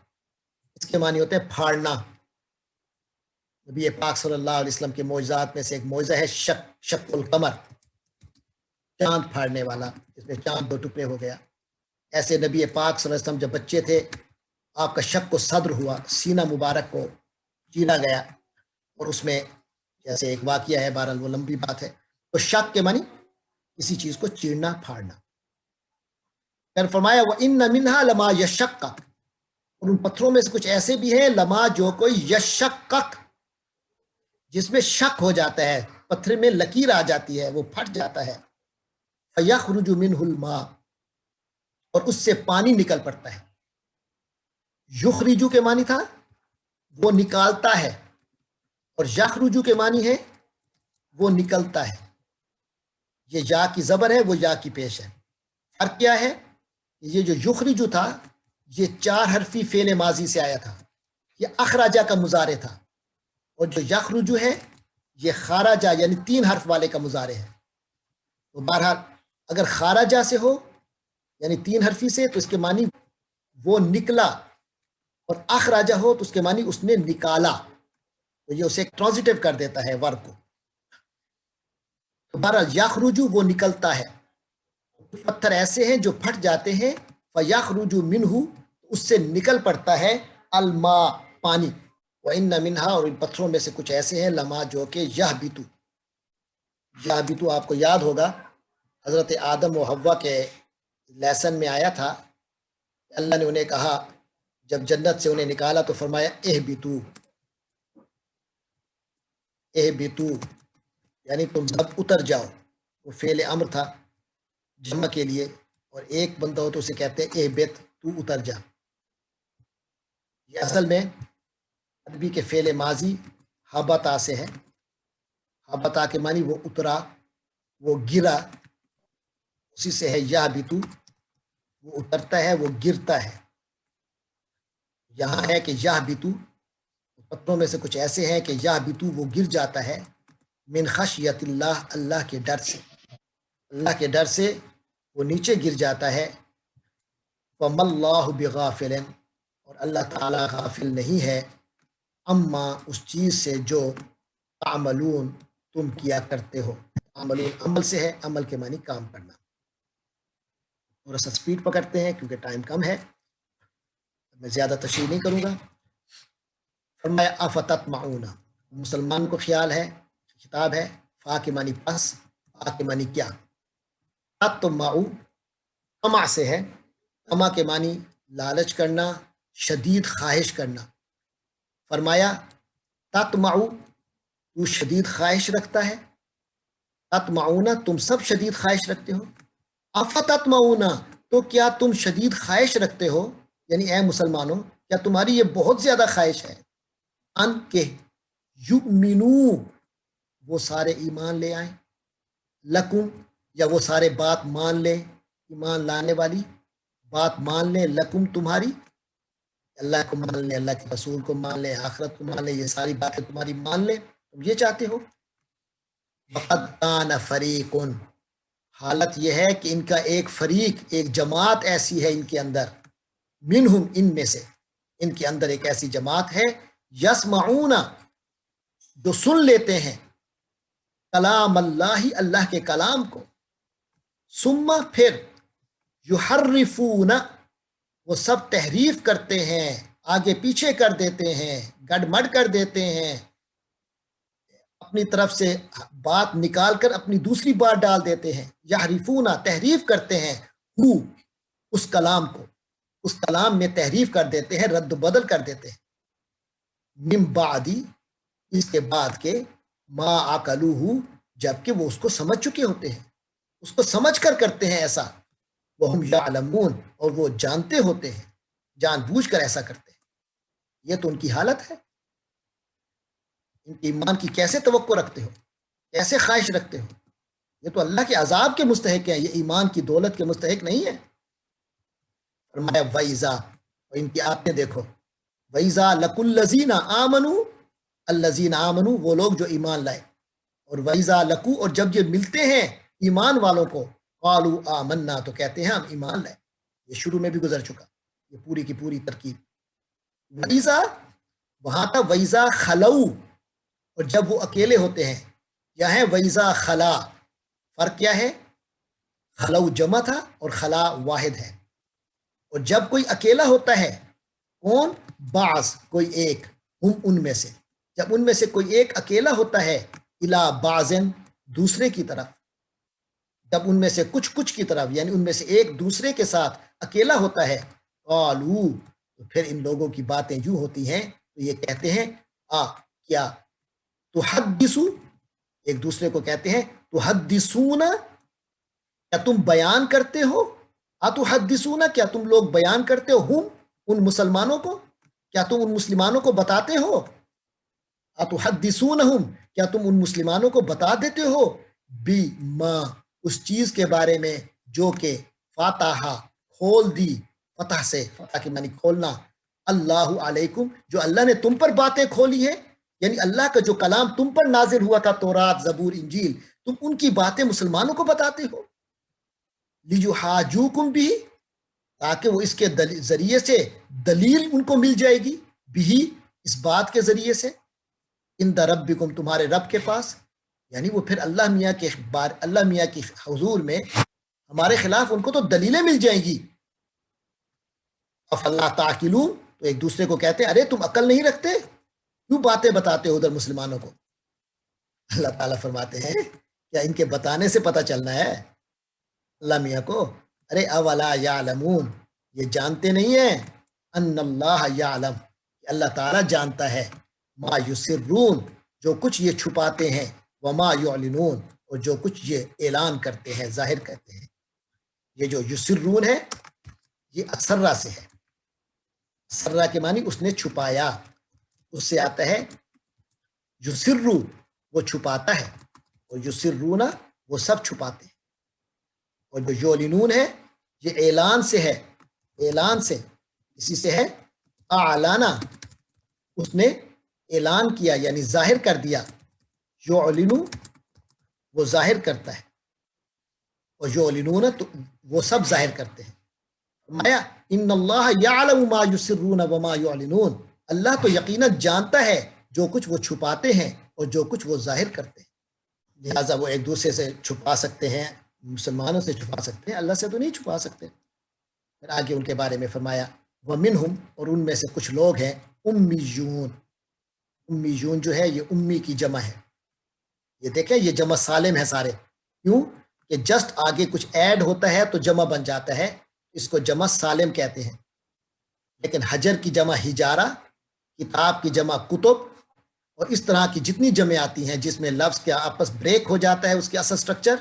اس کے معنی ہوتے ہیں پھاڑنا۔ نبی پاک صلی اللہ علیہ وسلم کے معجزات میں سے ایک معجزہ ہے شق القمر، چاند پھاڑنے والا، اس میں چاند دو ٹکڑے ہو گیا۔ ایسے نبی پاک صلی اللہ علیہ وسلم جب بچے تھے، آپ کا شق کو صدر ہوا، سینہ مبارک کو چیرا گیا، اور اس میں جیسے ایک واقعہ ہے، بہرحال وہ لمبی بات ہے، تو شق کے معنی کسی چیز کو چیرنا، پھاڑنا۔ پھر فرمایا وَإِنَّ مِنْهَا لَمَا يَشَقَّقُ، اور ان پتھروں میں سے کچھ ایسے بھی ہیں لما جو کوئی یشقق جس میں شک ہو جاتا ہے، پتھر میں لکیر آ جاتی ہے، وہ پھٹ جاتا ہے، فیخرج منہ الماء اور اس سے پانی نکل پڑتا ہے۔ یخرجو کے معنی تھا وہ نکالتا ہے، اور یخرجو کے معنی ہے وہ نکلتا ہے۔ یہ یا کی زبر ہے، وہ یا کی پیش ہے۔ فرق کیا ہے؟ یہ جو یخرجو تھا یہ 4 حرفی فعل ماضی سے آیا تھا، یہ اخراجہ کا مضارع تھا، اور جو یخرجو ہے یہ خارجہ یعنی 3 حرف والے کا مضارع ہے۔ تو بہرحال اگر خارجہ سے ہو یعنی 3 حرفی سے تو اس کے معنی وہ نکلا، اور اخراجہ ہو تو اس کے معنی اس نے نکالا، تو یہ اسے ٹرانزیٹیو کر دیتا ہے ورب کو۔ تو بہرحال یخرجو وہ نکلتا ہے، پتھر ایسے ہیں جو پھٹ جاتے ہیں، فیخرج منہ اس سے نکل پڑتا ہے الماء پانی، وَإِنَّ مِنْهَا اور ان پتھروں میں سے کچھ ایسے ہیں لما جو کہ یہبتو آپ کو یاد ہوگا حضرت آدم و حوا کے لیسن میں آیا تھا، اللہ نے انہیں کہا جب جنت سے انہیں نکالا تو فرمایا اہبتو یعنی تم سب اتر جاؤ، وہ فعل امر تھا جمع کے لیے، اور ایک بندہ ہو تو اسے کہتے ہیں اہبت تو اتر جا۔ یہ اصل میں عربی کے فعل ماضی ہبتا سے ہے، ہبتا کے معنی وہ اترا، وہ گرا، اسی سے ہے یہبتو وہ اترتا ہے، وہ گرتا ہے۔ یہاں ہے کہ یہبتو پتھروں میں سے کچھ ایسے ہیں کہ یہبتو وہ گر جاتا ہے، من خشیت اللہ اللہ کے ڈر سے، اللہ کے ڈر سے وہ نیچے گر جاتا ہے۔ وَمَا اللَّهُ بِغَافِلٍ اور اللہ تعالیٰ غافل نہیں ہے، اما اس چیز سے جو تعملون تم کیا کرتے ہو۔ تعملون عمل سے ہے، عمل کے معنی کام کرنا۔ تھوڑا سا سپیڈ پکڑتے ہیں کیونکہ ٹائم کم ہے، میں زیادہ تشریح نہیں کروں گا۔ فرمایا افتطمعون مسلمان کو خیال ہے، خطاب ہے، فا کے معنی پس، فا کے معنی کیا، تطمعو طمع سے ہے، طمع کے معنی لالچ کرنا، شدید خواہش کرنا۔ فرمایا تطمعو تو شدید خواہش رکھتا ہے، تطمعون تم سب شدید خواہش رکھتے ہو، افتطمعون تو کیا تم شدید خواہش رکھتے ہو، یعنی اے مسلمانوں کیا تمہاری یہ بہت زیادہ خواہش ہے ان کہ یؤمنو وہ سارے ایمان لے آئیں، لکم یا وہ سارے بات مان لیں، ایمان لانے والی بات مان لیں، لکم تمہاری، اللہ کو مان لیں، اللہ کے رسول کو مان لیں، آخرت کو مان لیں، یہ ساری باتیں تمہاری مان لیں، تم یہ چاہتے ہو۔ وَقَدْ كَانَ فَرِيقٌ حالت یہ ہے کہ ان کا ایک فریق، ایک جماعت ایسی ہے ان کے اندر، منہم ان میں سے، ان کے اندر ایک ایسی جماعت ہے، یسمعون جو سن لیتے ہیں کلام اللہ اللہ کے کلام کو، ثم پھر یحرفون وہ سب تحریف کرتے ہیں، آگے پیچھے کر دیتے ہیں، گڑمڑ کر دیتے ہیں، اپنی طرف سے بات نکال کر اپنی دوسری بات ڈال دیتے ہیں، یحرفون تحریف کرتے ہیں، اس کلام کو، اس کلام میں تحریف کر دیتے ہیں، رد و بدل کر دیتے ہیں، من بعدی اس کے بعد کے، ما عقلوہ جبکہ وہ اس کو سمجھ چکے ہوتے ہیں، اس کو سمجھ کر کرتے ہیں ایسا، وہم یعلمون اور وہ جانتے ہوتے ہیں، جان بوجھ کر ایسا کرتے ہیں۔ یہ تو ان کی حالت ہے، ان کے ایمان کی کیسے توقع رکھتے ہو، کیسے خواہش رکھتے ہو، یہ تو اللہ کے عذاب کے مستحق ہیں، یہ ایمان کی دولت کے مستحق نہیں ہے۔ فرمایا وَإِذَا اور ان کی آپ نے دیکھو، وَإِذَا لَقُوا الَّذِينَ آمَنُوا الَّذِينَ آمَنُوا وہ لوگ جو ایمان لائے، اور وَإِذَا لَقُوا اور جب یہ ملتے ہیں ایمان والوں کو، قَالُوا آمَنَّا تو کہتے ہیں ہم ایمان لائے، یہ شروع میں بھی گزر چکا، یہ پوری کی پوری ترکیب۔ وَإِذَا وہاں تھا وَإِذَا خَلَوْا اور جب وہ اکیلے ہوتے ہیں، یا ہے وَإِذَا خَلَا، فرق کیا ہے؟ خلو جمع تھا اور خلا واحد ہے، اور جب کوئی اکیلا ہوتا ہے، کون؟ بعض کوئی ایک، ہم ان میں سے، جب ان میں سے کوئی ایک اکیلا ہوتا ہے، الا بعضن دوسرے کی طرف، جب ان میں سے کچھ کی طرف، یعنی ان میں سے ایک دوسرے کے ساتھ اکیلا ہوتا ہے، قالو تو پھر ان لوگوں کی باتیں یوں ہوتی ہیں، تو یہ کہتے ہیں کیا تحدثو، ایک دوسرے کو کہتے ہیں تحدثون، کیا تم بیان کرتے ہو، اتحدثون، کیا تم لوگ بیان کرتے ہو، ہم، ان مسلمانوں کو، کیا تم ان مسلمانوں کو بتاتے ہو، اتحدثونہم، کیا تم ان مسلمانوں کو بتا دیتے ہو، بما، اس چیز کے بارے میں جو کہ فاتح، کھول دی، فتح سے، فتح کے معنی کھولنا، اللہ علیکم، جو اللہ نے تم پر باتیں کھولی ہے، یعنی اللہ کا جو کلام تم پر نازل ہوا تھا، تورات، زبور، انجیل، تم ان کی باتیں مسلمانوں کو بتاتے ہو، لیحاجوکم بھی، تاکہ وہ اس کے ذریعے سے دلیل ان کو مل جائے گی، بھی، اس بات کے ذریعے سے، عند ربکم، تمہارے رب کے پاس، یعنی وہ پھر اللہ میاں کے حضور میں ہمارے خلاف ان کو تو دلیلیں مل جائیں گی، افلا تعقلون، تو ایک دوسرے کو کہتے ہیں ارے تم عقل نہیں رکھتے، کیوں باتیں بتاتے ہو ادھر مسلمانوں کو؟ اللہ تعالیٰ فرماتے ہیں کیا ان کے بتانے سے پتہ چلنا ہے اللہ میاں کو؟ ارے اولا یعلمون، یہ جانتے نہیں ہیں، ان اللہ یعلم، کہ اللہ تعالیٰ جانتا ہے، ما یسرون، جو کچھ یہ چھپاتے ہیں، وما یعلنون، اور جو کچھ یہ اعلان کرتے ہیں، ظاہر کرتے ہیں۔ یہ جو یسرون ہے یہ اسرہ سے ہے، اسرہ کے معنی اس نے چھپایا، اس سے آتا ہے یسرو، وہ چھپاتا ہے، اور یسرون، وہ سب چھپاتے ہیں، اور جو یعلنون ہے یہ اعلان سے ہے، اعلان سے، اسی سے ہے اعلانا، اس نے اعلان کیا یعنی ظاہر کر دیا، یعلنو، وہ ظاہر کرتا ہے، اور یعلنون، تو وہ سب ظاہر کرتے ہیں۔ فرمایا ان اللہ یعلم ما یسرون وما یعلنون، اللہ تو یقیناً جانتا ہے جو کچھ وہ چھپاتے ہیں اور جو کچھ وہ ظاہر کرتے ہیں، لہٰذا وہ ایک دوسرے سے چھپا سکتے ہیں، مسلمانوں سے چھپا سکتے ہیں، اللہ سے تو نہیں چھپا سکتے۔ پھر آگے ان کے بارے میں فرمایا وَمِنْهُمْ، اور ان میں سے کچھ لوگ ہیں امیون، امیون جو ہے یہ امی کی جمع ہے، یہ دیکھیں یہ جمع سالم ہے سارے، کیوں کہ جسٹ آگے کچھ ایڈ ہوتا ہے تو جمع بن جاتا ہے، اس کو جمع سالم کہتے ہیں، لیکن حجر کی جمع ہجارہ، کتاب کی جمع کتب، اور اس طرح کی جتنی جمع آتی ہیں جس میں لفظ کے آپس بریک ہو جاتا ہے اس کے اصل سٹرکچر،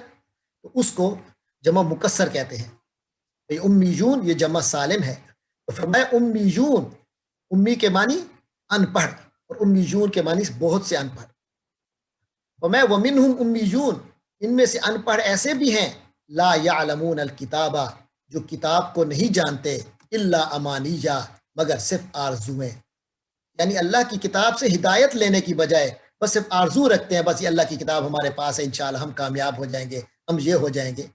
تو اس کو جمع مکسر کہتے ہیں۔ یہ امیون یہ جمع سالم ہے، تو فرمایا امیون، امی کے معنی ان پڑھ، اور امیون کے معنی بہت سے ان پڑھ، فرمایا ومنہم امیون، ان میں سے ان پڑھ ایسے بھی ہیں، لا یعلمون الکتابہ، جو کتاب کو نہیں جانتے، الا امانیہ، مگر صرف آرزویں، یعنی اللہ کی کتاب سے ہدایت لینے کی بجائے بس صرف آرزو رکھتے ہیں، بس یہ اللہ کی کتاب ہمارے پاس ہے، انشاءاللہ ہم کامیاب ہو جائیں گے، ہم یہ ہو جائیں گے۔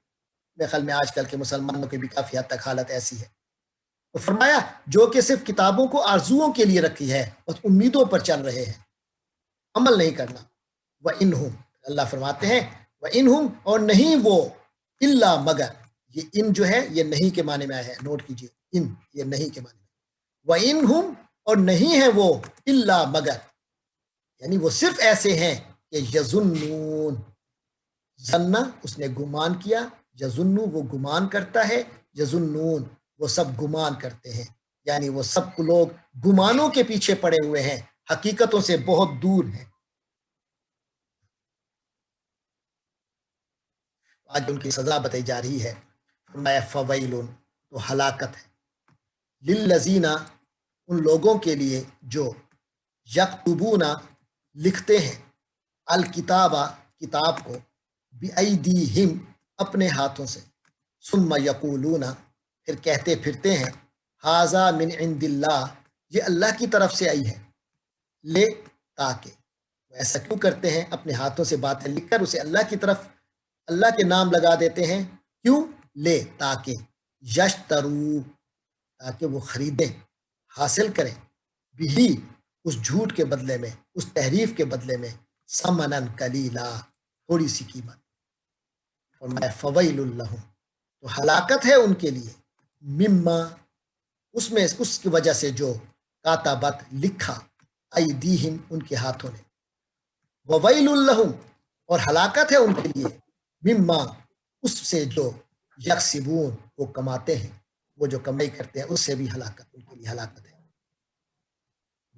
میرے خیال میں آج کل کے مسلمانوں کی بھی کافی حد تک حالت ایسی ہے۔ تو فرمایا جو کہ صرف کتابوں کو آرزوؤں کے لیے رکھی ہے، بس امیدوں پر چل رہے ہیں، عمل نہیں کرنا۔ وَإِنْهُمْ، اللہ فرماتے ہیں وَإِنْهُمْ، اور نہیں وہ، الا، مگر، یہ ان جو ہے یہ نہیں کے معنی میں آیا ہے، نوٹ کیجئے، ان یہ نہیں کے معنی میں، وَإِنْهُمْ، اور نہیں ہے وہ، الا، مگر، یعنی وہ صرف ایسے ہیں کہ یظنون، ظن، اس نے گمان کیا، یظن، وہ گمان کرتا ہے، یظنون، وہ سب گمان کرتے ہیں، یعنی وہ سب لوگ گمانوں کے پیچھے پڑے ہوئے ہیں، حقیقتوں سے بہت دور ہیں۔ آج ان کی سزا بتائی جا رہی ہے، فرمایا فویل، تو ہلاکت ہے، للذین، ان لوگوں کے لیے جو یکتبون، لکھتے ہیں، الکتابہ، کتاب کو، بِأَیْدِیہم، اپنے ہاتھوں سے، ثم یقولون، پھر کہتے پھرتے ہیں، ھذا من عند اللہ، یہ اللہ کی طرف سے آئی ہے، لے، تاکہ، وہ ایسا کیوں کرتے ہیں، اپنے ہاتھوں سے باتیں لکھ کر اسے اللہ کی طرف، اللہ کے نام لگا دیتے ہیں، کیوں، لے، تاکہ، یشترو، تاکہ وہ خریدیں، حاصل کریں، بھی، اس جھوٹ کے بدلے میں، اس تحریف کے بدلے میں، ثمناً قلیلا، تھوڑی سی قیمت۔ فرمایا فویل لہم، تو ہلاکت ہے ان کے لیے، مما، اس میں اس کی وجہ سے جو کاتبت، لکھا، ایدیہم، ان کے ہاتھوں نے، وویل لہم، اور ہلاکت ہے ان کے لیے، مما، اس سے جو یکسبون، وہ کماتے ہیں، وہ جو کمائی کرتے ہیں اس سے بھی ہلاکت، ان کے لیے ہلاکت ہے۔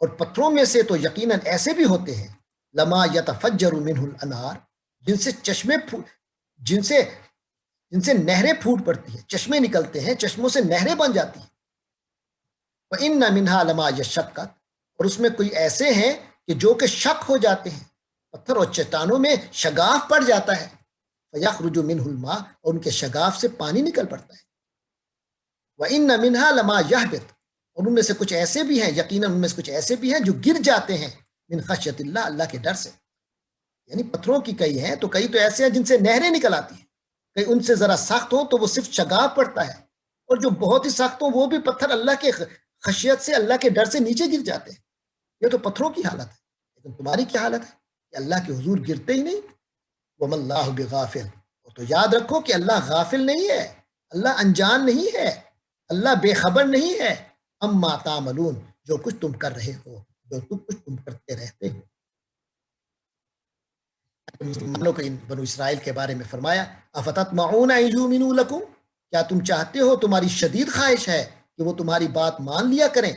اور پتھروں میں سے تو یقیناً ایسے بھی ہوتے ہیں لما یتفجر منہ الانہار، جن سے چشمے جن سے جن سے نہریں پھوٹ پڑتی ہیں، چشمے نکلتے ہیں، چشموں سے نہریں بن جاتی ہیں۔ وَإِنَّ مِنْهَا لَمَا يَشَّقَّقُ، اور اس میں کوئی ایسے ہیں کہ جو کہ شک ہو جاتے ہیں، پتھر اور چٹانوں میں شگاف پڑ جاتا ہے، فَيَخْرُجُ مِنْهُ الْمَاءُ، اور ان کے شگاف سے پانی نکل پڑتا ہے۔ وَإِنَّ مِنْهَا لَمَا يَهْبِطُ، اور ان میں سے کچھ ایسے بھی ہیں، یقیناً ان میں سے کچھ ایسے بھی ہیں جو گر جاتے ہیں من خشیت اللہ، اللہ کے ڈر سے۔ یعنی پتھروں کی کئی ہیں تو کئی تو ایسے ہیں جن سے نہریں نکل آتی ہیں، کئی ان سے ذرا سخت ہوں تو وہ صرف شگاف پڑتا ہے، اور جو بہت ہی سخت ہوں وہ بھی پتھر اللہ کے خشیت سے، اللہ کے ڈر سے نیچے گر جاتے ہیں۔ یہ تو پتھروں کی حالت ہے، لیکن تمہاری کیا حالت ہے کہ اللہ کے حضور گرتے ہی نہیں۔ وَمَا اللَّهُ بِغَافِلٍ، اور تو یاد رکھو کہ اللہ غافل نہیں ہے، اللہ انجان نہیں ہے، اللہ بے خبر نہیں ہے اما تعملون، جو کچھ تم کر رہے ہو، جو کچھ تم کرتے رہتے ہو۔ مسلمانوں کو بنو اسرائیل کے بارے میں فرمایا افتطمعون ان یؤمنوا لکم، کیا تم چاہتے ہو، تمہاری شدید خواہش ہے کہ وہ تمہاری بات مان لیا کریں؟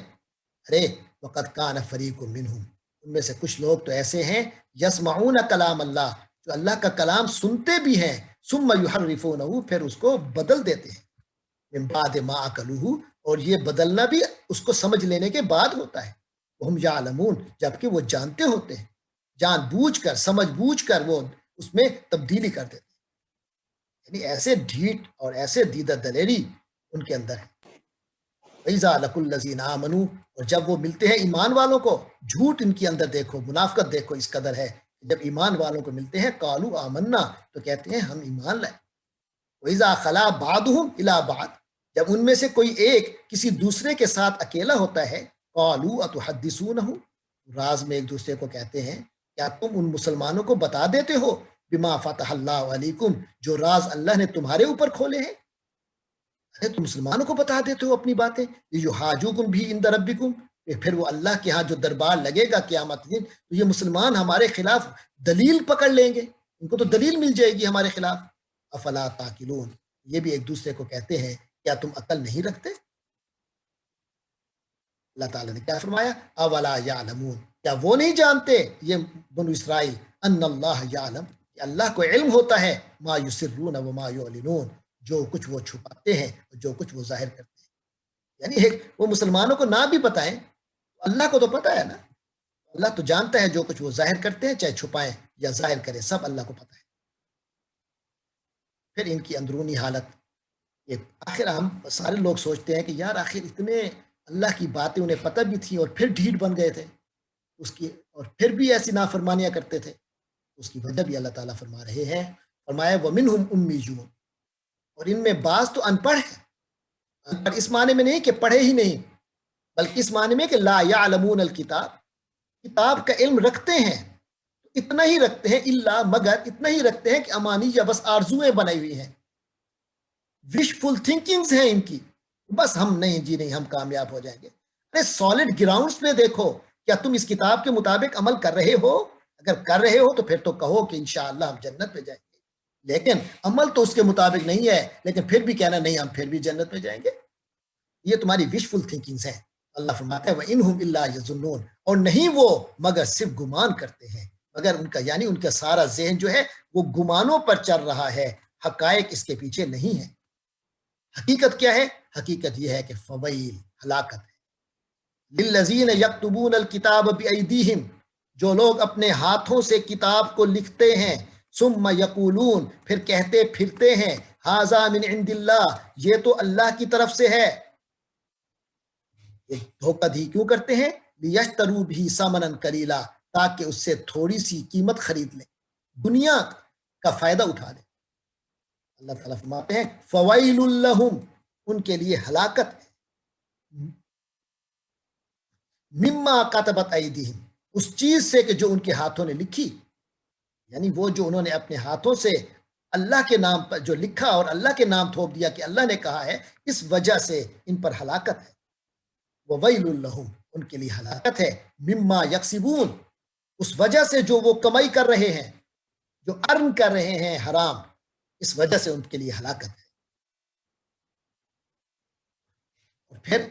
ارے وقد کان فریق منہم، ان میں سے کچھ لوگ تو ایسے ہیں یسمعون کلام اللہ، جو اللہ کا کلام سنتے بھی ہیں، ثم یحرفونہ، پھر اس کو بدل دیتے ہیں، من بعد ما عقلوہ، اور یہ بدلنا بھی اس کو سمجھ لینے کے بعد ہوتا ہے، وہم یعلمون، جبکہ وہ جانتے ہوتے ہیں، جان بوجھ کر، سمجھ بوجھ کر وہ اس میں تبدیلی کر دیتے ہیں۔ یعنی ایسے ڈھیٹ اور ایسے دیدہ دلیری ان کے اندر ہے۔ وَإِذَا لَقُوا الَّذِينَ آمَنُوا، اور جب وہ ملتے ہیں ایمان والوں کو، جھوٹ ان کے اندر دیکھو، منافقت دیکھو اس قدر ہے، جب ایمان والوں کو ملتے ہیں قالوا آمنا، تو کہتے ہیں ہم ایمان لائے۔ وَإِذَا خَلَا بَعْضُهُمْ إِلَىٰ بَعْضٍ، جب ان میں سے کوئی ایک کسی دوسرے کے ساتھ اکیلا ہوتا ہے، قالوا أَتُحَدِّثُونَهُمْ، راز میں ایک دوسرے کو کہتے ہیں کیا تم ان مسلمانوں کو بتا دیتے ہو بما فتح اللہ علیکم، جو راز اللہ نے تمہارے اوپر کھولے ہیں؟ ارے تم مسلمانوں کو بتا دیتے ہو اپنی باتیں، یہ جو حاجوکم بھی عند ربکم، پھر وہ اللہ کے ہاں جو دربار لگے گا قیامت دن، تو یہ مسلمان ہمارے خلاف دلیل پکڑ لیں گے، ان کو تو دلیل مل جائے گی ہمارے خلاف۔ افلا تاکلون، یہ بھی ایک دوسرے کو کہتے ہیں کیا تم عقل نہیں رکھتے؟ اللہ تعالیٰ نے کیا فرمایا؟ اولا یعلمون، کیا وہ نہیں جانتے یہ بنو اسرائیل ان اللہ یعلم، کہ اللہ کو علم ہوتا ہے ما یسرون و ما یعلنون، جو کچھ وہ چھپاتے ہیں اور جو کچھ وہ ظاہر کرتے ہیں۔ یعنی ایک وہ مسلمانوں کو نہ بھی بتائیں، اللہ کو تو پتہ ہے نا، اللہ تو جانتا ہے جو کچھ وہ ظاہر کرتے ہیں، چاہے چھپائیں یا ظاہر کریں، سب اللہ کو پتہ ہے۔ پھر ان کی اندرونی حالت، یہ آخر ہم سارے لوگ سوچتے ہیں کہ یار آخر اتنے اللہ کی باتیں انہیں پتہ بھی تھی اور پھر ڈھیٹ بن گئے تھے اس کی، اور پھر بھی ایسی نافرمانیاں کرتے تھے، اس کی وجہ بھی اللہ تعالیٰ فرما رہے ہیں۔ فرمایا وَمِنْهُمْ أُمِّيُّونَ، اور ان میں بعض تو ان پڑھ ہیں، ان پڑھ اس معنی میں نہیں کہ پڑھے ہی نہیں، بلکہ اس معنی میں کہ لا یعلمون الکتاب، کتاب کا علم رکھتے ہیں، اتنا ہی رکھتے ہیں، الا مگر اتنا ہی رکھتے ہیں کہ امانی یا بس آرزویں بنائی ہوئی ہیں، وشفل تھنکنگز ہیں ان کی، بس ہم نہیں جی نہیں ہم کامیاب ہو جائیں گے۔ ارے سالڈ گراؤنڈز پہ دیکھو، کیا تم اس کتاب کے مطابق عمل کر رہے ہو؟ اگر کر رہے ہو تو پھر تو کہو کہ انشاءاللہ ہم جنت میں جائیں گے، لیکن عمل تو اس کے مطابق نہیں ہے، لیکن پھر بھی کہنا نہیں ہم پھر بھی جنت میں جائیں گے، یہ تمہاری وشفل تھنکنگز ہیں۔ اللہ فرماتا ہے وَإِنْهُمْ إِلَّا يَظُنُّونَ، اور نہیں وہ مگر صرف گمان کرتے ہیں، مگر ان کا یعنی ان کا سارا ذہن جو ہے وہ گمانوں پر چل رہا ہے، حقائق اس کے پیچھے نہیں ہے۔ حقیقت کیا ہے؟ حقیقت یہ ہے کہ فویل، ہلاکت ہے، للذین یکتبون الکتاب بایدیہم، جو لوگ اپنے ہاتھوں سے کتاب کو لکھتے ہیں، ثم یقولون، پھر کہتے پھرتے ہیں، ھذا من عند اللہ، یہ تو اللہ کی طرف سے ہے۔ یہ دھوکہ دہی کیوں کرتے ہیں؟ لیشتروا بہ ثمنا قلیلا، تاکہ اس سے تھوڑی سی قیمت خرید لیں، دنیا کا فائدہ اٹھا لیں۔ اللہ تعالیٰ فرماتے ہیں فویل لہم، ان کے لیے ہلاکت ہے، مما کتبت ایدیہم، اس چیز سے کہ جو ان کے ہاتھوں نے لکھی، یعنی وہ جو انہوں نے اپنے ہاتھوں سے اللہ کے نام پر جو لکھا اور اللہ کے نام تھوپ دیا کہ اللہ نے کہا ہے، اس وجہ سے ان پر ہلاکت ہے۔ وویل لہم، ان کے لیے ہلاکت ہے، مما یکسبون، اس وجہ سے جو وہ کمائی کر رہے ہیں، جو ارن کر رہے ہیں حرام، اس وجہ سے ان کے لیے ہلاکت ہے۔ اور پھر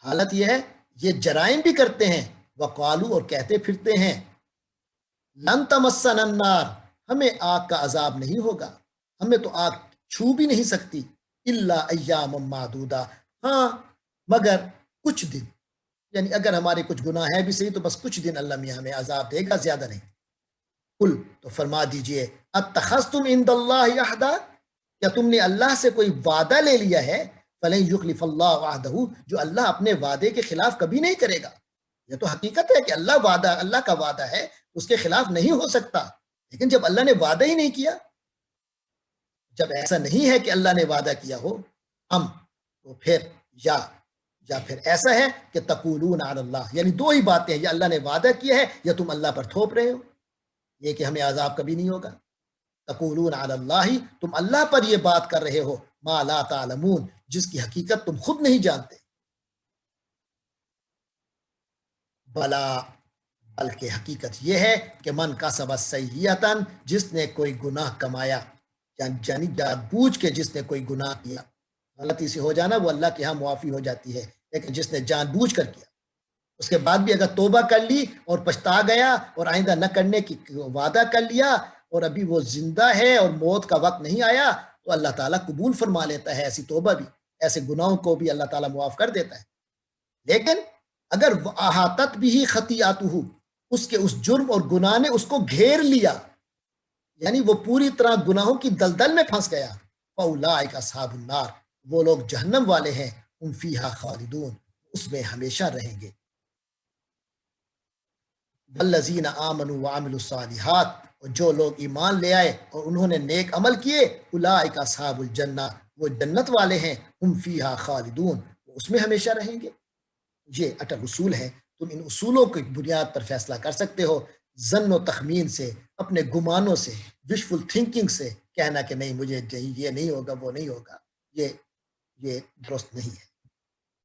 حالت یہ ہے یہ جرائم بھی کرتے ہیں، وقالو اور کہتے پھرتے ہیں لن تمسنا النار ہمیں آگ کا عذاب نہیں ہوگا، ہمیں تو آگ چھو بھی نہیں سکتی، الا ایام معدودہ ہاں مگر کچھ دن، یعنی اگر ہمارے کچھ گناہ ہیں بھی صحیح تو بس کچھ دن اللہ میاں ہمیں عذاب دے گا، زیادہ نہیں۔ قل تو فرما دیجئے اتخذتم عند اللہ عہدا کیا تم نے اللہ سے کوئی وعدہ لے لیا ہے، فلن یخلف اللہ عہدہ جو اللہ اپنے وعدے کے خلاف کبھی نہیں کرے گا۔ یہ تو حقیقت ہے کہ اللہ کا وعدہ ہے، اس کے خلاف نہیں ہو سکتا، لیکن جب اللہ نے وعدہ ہی نہیں کیا، جب ایسا نہیں ہے کہ اللہ نے وعدہ کیا ہو، ہم تو پھر یا پھر ایسا ہے کہ تقولون علی اللہ، یعنی دو ہی باتیں ہیں، یا اللہ نے وعدہ کیا ہے یا تم اللہ پر تھوپ رہے ہو یہ کہ ہمیں عذاب کبھی نہیں ہوگا۔ تقولون علی اللہ تم اللہ پر یہ بات کر رہے ہو، ما لا تعلمون جس کی حقیقت تم خود نہیں جانتے۔ بلا بلکہ حقیقت یہ ہے کہ من کسب سیئۃ جس نے کوئی گناہ کمایا، یعنی جان بوجھ کے جس نے کوئی گناہ کیا، غلطی سے ہو جانا وہ اللہ کے ہاں معافی ہو جاتی ہے، لیکن جس نے جان بوجھ کر کیا اس کے بعد بھی اگر توبہ کر لی اور پچھتا گیا اور آئندہ نہ کرنے کی وعدہ کر لیا اور ابھی وہ زندہ ہے اور موت کا وقت نہیں آیا تو اللہ تعالیٰ قبول فرما لیتا ہے ایسی توبہ بھی، ایسے گناہوں کو بھی اللہ تعالیٰ معاف کر دیتا ہے۔ لیکن اگر احاطت بھی خطیئاتہ اس کے اس جرم اور گناہ نے اس کو گھیر لیا، یعنی وہ پوری طرح گناہوں کی دلدل میں پھنس گیا، فاولئک اصحاب النار وہ لوگ جہنم والے ہیں، ہم فیہا خالدون اس میں ہمیشہ رہیں گے۔ والذین آمنوا وعملوا الصالحات اور جو لوگ ایمان لے آئے اور انہوں نے نیک عمل کیے، اولئک اصحاب الجنہ وہ جنت والے ہیں، ہم فیہا خالدون وہ اس میں ہمیشہ رہیں گے۔ یہ اٹل اصول ہے، تم ان اصولوں کی بنیاد پر فیصلہ کر سکتے ہو، ظن و تخمین سے، اپنے گمانوں سے، وشفل تھنکنگ سے کہنا کہ نہیں مجھے یہ نہیں ہوگا وہ نہیں ہوگا، یہ درست نہیں ہے۔